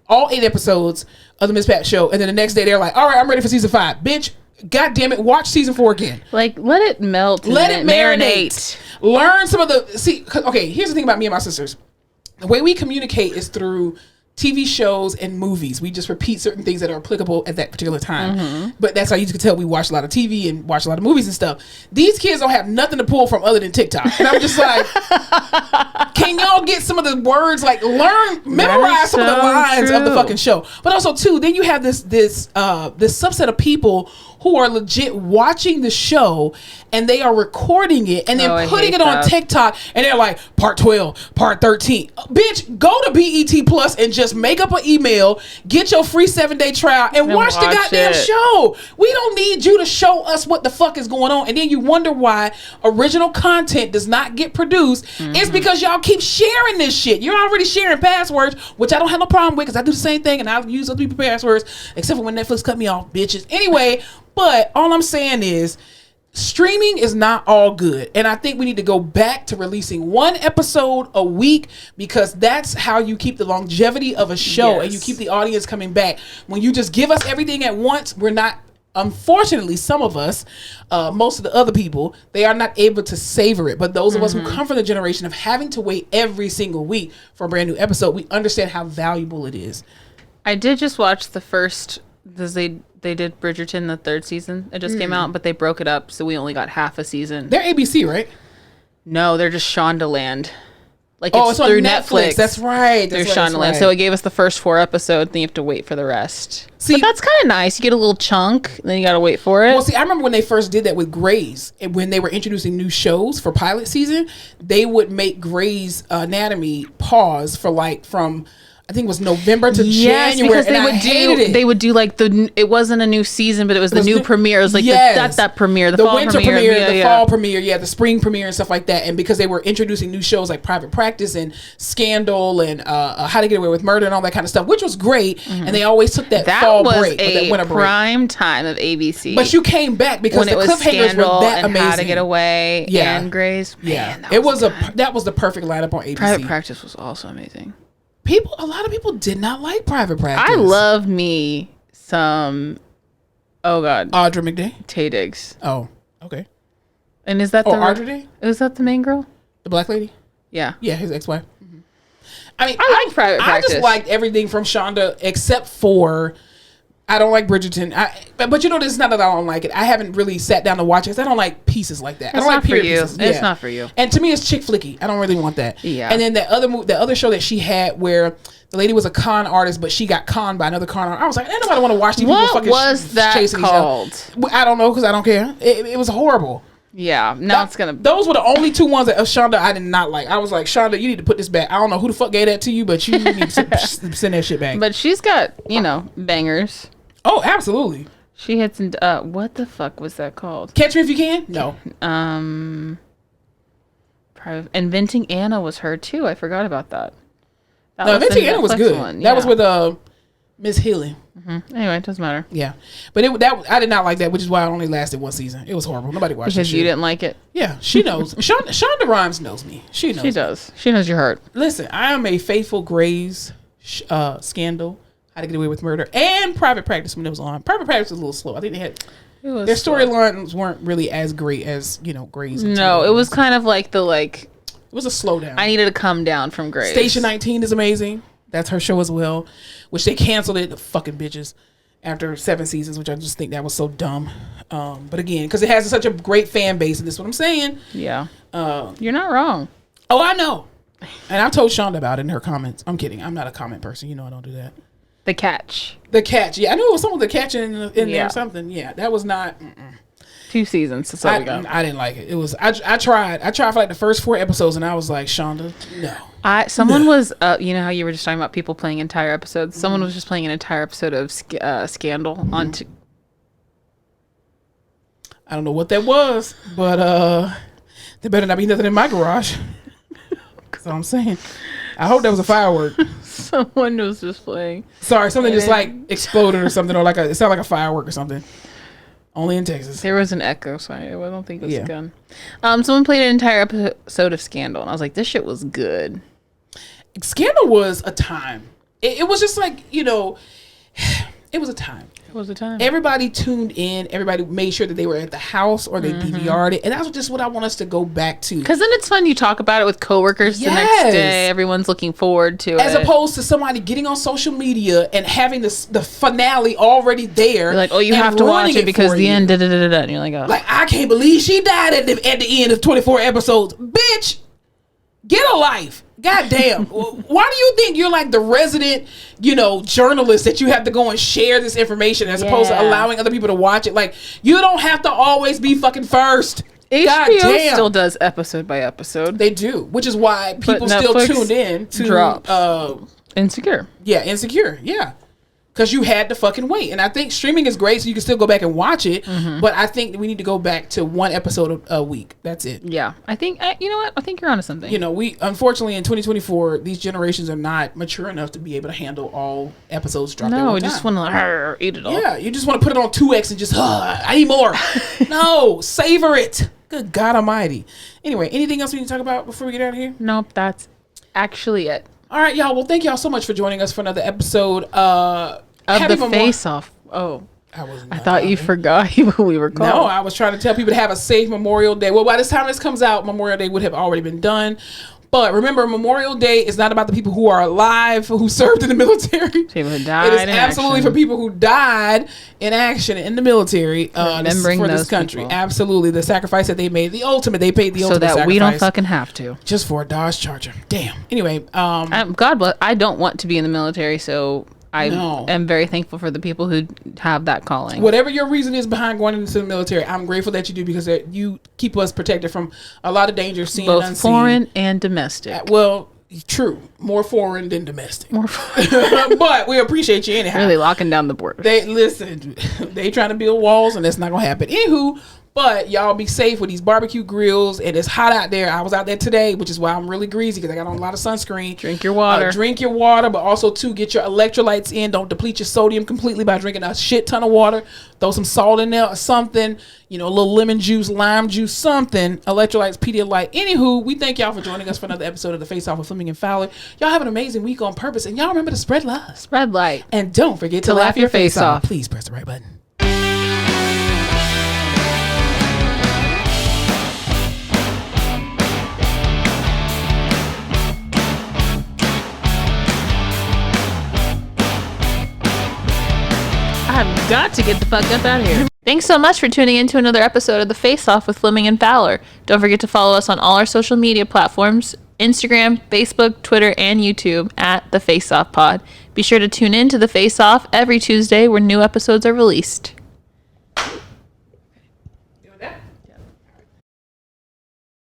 B: all 8 episodes of the Miss Pat show, and then the next day they're like, all right, I'm ready for season 5. Bitch, God damn it, watch season 4 again.
A: Like, let it melt.
B: Let it marinate. Learn some of the okay, here's the thing about me and my sisters. The way we communicate is through TV shows and movies. We just repeat certain things that are applicable at that particular time. But that's how you can tell we watch a lot of TV and watch a lot of movies and stuff. These kids don't have nothing to pull from other than TikTok. And I'm just like, can y'all get some of the words, like memorize some of the lines of the fucking show. But also too, then you have this subset of people who are legit watching the show and they are recording it and then putting it on TikTok and they're like, part 12, part 13. Bitch, go to BET Plus and just make up an email, get your free 7-day trial and watch the goddamn show. We don't need you to show us what the fuck is going on. And then you wonder why original content does not get produced. It's because y'all keep sharing this shit. You're already sharing passwords, which I don't have no problem with because I do the same thing and I use other people's passwords, except for when Netflix cut me off, bitches. Anyway, but all I'm saying is streaming is not all good. And I think we need to go back to releasing one episode a week because that's how you keep the longevity of a show and you keep the audience coming back. When you just give us everything at once, we're not, unfortunately, some of us, most of the other people, they are not able to savor it. But those of us who come from the generation of having to wait every single week for a brand new episode, we understand how valuable it is.
A: I did just watch the first, because they did Bridgerton, the 3rd season. It just came out, but they broke it up, so we only got half a season.
B: They're ABC, right?
A: No, they're just Shondaland. Like, it's through Netflix.
B: That's right.
A: They're Shondaland. So it gave us the first 4 episodes, then you have to wait for the rest. See, but that's kind of nice. You get a little chunk, then you got to wait for it.
B: Well, see, I remember when they first did that with Grey's, and when they were introducing new shows for pilot season, they would make Grey's Anatomy pause for from I think it was November to
A: yes,
B: January.
A: because they would do like it wasn't a new season, but it was the new premiere. It was like that premiere, the fall
B: winter
A: premiere,
B: the fall premiere, the spring premiere and stuff like that. And because they were introducing new shows like Private Practice and Scandal and How to Get Away with Murder and all that kind of stuff, which was great. And they always took that fall break, that winter break.
A: Prime time of ABC.
B: But you came back because the cliffhangers were that amazing.
A: How to Get Away and Grey's. Man,
B: that was the perfect lineup on ABC.
A: Private Practice was also amazing.
B: A lot of people did not like Private Practice.
A: I love me some. Oh God,
B: Audra McDay,
A: Tay Diggs.
B: Oh, okay.
A: And is that
B: Audra Day?
A: Is that the main girl?
B: The black lady?
A: Yeah,
B: his ex-wife. Mm-hmm. I mean,
A: I like Private Practice.
B: I just liked everything from Shonda except for. I don't like Bridgerton. But you know, this is not that I don't like it. I haven't really sat down to watch it because I don't like pieces like that. I don't like period pieces.
A: It's not for you.
B: And to me, it's chick flicky. I don't really want that.
A: Yeah.
B: And then the other show that she had where the lady was a con artist, but she got conned by another con artist. I was like, ain't nobody want to watch these people fucking
A: was that
B: chasing
A: called?
B: each other. I don't know because I don't care. It was horrible.
A: Yeah, it's gonna.
B: Those were the only two ones that Shonda I did not like. I was like, Shonda, you need to put this back. I don't know who the fuck gave that to you, but you need to send that shit back.
A: But she's got bangers.
B: Oh, absolutely.
A: She hits. What the fuck was that called?
B: Catch Me If You Can? No.
A: Inventing Anna was her too. I forgot about that.
B: Inventing Anna was good. That was with Miss Healy.
A: Mm-hmm. Anyway, it doesn't matter.
B: Yeah, but I did not like that, which is why it only lasted one season. It was horrible. Nobody watched it.
A: Because you didn't like it.
B: Yeah, she knows. Shonda Rhimes knows me. She knows.
A: She does. She knows your heart.
B: Listen, I am a faithful Grey's Scandal, How to Get Away with Murder, and Private Practice when it was on. Private Practice was a little slow. I think they had their storylines weren't really as great as Grey's.
A: No, it was kind of like it
B: was a slowdown.
A: I needed to come down from Grey's.
B: Station 19 is amazing. That's her show as well, which they canceled it. The fucking bitches after 7 seasons, which I just think that was so dumb. But again, because it has such a great fan base, and this is what I'm saying.
A: Yeah, you're not wrong.
B: Oh, I know. And I've told Shonda about it in her comments. I'm kidding. I'm not a comment person. I don't do that.
A: The catch.
B: Yeah, I knew it was something with the catch in there or something. Yeah, that was not.
A: 2 seasons. That's all we got.
B: I didn't like it. It was. I tried for like the first 4 episodes, and I was like, Shonda, no.
A: Someone was. You know how you were just talking about people playing entire episodes. Mm-hmm. Someone was just playing an entire episode of Scandal on.
B: I don't know what that was, but there better not be nothing in my garage. That's all I'm saying. I hope that was a firework.
A: Someone was just playing.
B: Sorry, something just like exploded or something, or it sounded like a firework or something. Only in Texas.
A: There was an echo, so I don't think it was a gun. Someone played an entire episode of Scandal, and I was like, this shit was good.
B: Scandal was a time. It was just like, it was a time.
A: It was a time.
B: Everybody tuned in. Everybody made sure that they were at the house or they DVR'd it. And that's just what I want us to go back to.
A: Because then it's fun. You talk about it with coworkers the next day. Everyone's looking forward to it.
B: As opposed to somebody getting on social media and having the finale already there.
A: You're like, oh, you have to watch it because the end, da-da-da-da-da. And you're like, oh.
B: Like, I can't believe she died at the end of 24 episodes. Bitch, get a life. God damn. Why do you think you're like the resident, journalist that you have to go and share this information as opposed to allowing other people to watch it? Like, you don't have to always be fucking first.
A: HBO still does episode by episode.
B: They do, which is why people still tune in to
A: Insecure.
B: Yeah, Insecure. Yeah. Because you had to fucking wait. And I think streaming is great, so you can still go back and watch it. Mm-hmm. But I think we need to go back to 1 episode a week. That's it.
A: Yeah. I think, you know what? I think you're onto something.
B: We, unfortunately, in 2024, these generations are not mature enough to be able to handle all episodes dropped at one time.
A: No, we just want to eat it all.
B: Yeah, you just want to put it on 2X and just, I need more. No, savor it. Good God almighty. Anyway, anything else we need to talk about before we get out of here?
A: Nope, that's actually it.
B: All right, y'all. Well, thank y'all so much for joining us for another episode
A: of the Face Off. Oh, I thought you forgot what we were called.
B: No, I was trying to tell people to have a safe Memorial Day. Well, by this time this comes out, Memorial Day would have already been done. But remember, Memorial Day is not about the people who are alive, who served in the military.
A: People who died.
B: It is absolutely for people who died in action in the military.
A: Remembering
B: for
A: those
B: this country.
A: people.
B: Absolutely. The sacrifice that they made. They paid the ultimate
A: so that
B: sacrifice.
A: We don't fucking have to.
B: Just for a Dodge Charger. Damn. Anyway.
A: God bless. I don't want to be in the military, so I am very thankful for the people who have that calling.
B: Whatever your reason is behind going into the military, I'm grateful that you do because you keep us protected from a lot of danger, seen
A: both
B: and unseen.
A: foreign and domestic.
B: Well, True. More foreign than domestic. But we appreciate you anyhow.
A: Really locking down the border.
B: They trying to build walls, and that's not going to happen. Anywho, but y'all be safe with these barbecue grills. And it's hot out there. I was out there today, which is why I'm really greasy, because I got on a lot of sunscreen.
A: Drink your water.
B: Drink your water, but also, too, get your electrolytes in. Don't deplete your sodium completely by drinking a shit ton of water. Throw some salt in there or something. A little lemon juice, lime juice, something. Electrolytes, Pedialyte. Anywho, we thank y'all for joining us for another episode of The Face Off with Fleming and Fowler. Y'all have an amazing week on purpose. And y'all remember to spread love.
A: Spread light.
B: And don't forget to laugh your face off. Please press the right button.
A: I've got to get the fuck up out of here. Thanks so much for tuning in to another episode of The Face Off with Fleming and Fowler. Don't forget to follow us on all our social media platforms, Instagram, Facebook, Twitter, and YouTube at The Face Off Pod. Be sure to tune in to The Face Off every Tuesday where new episodes are released.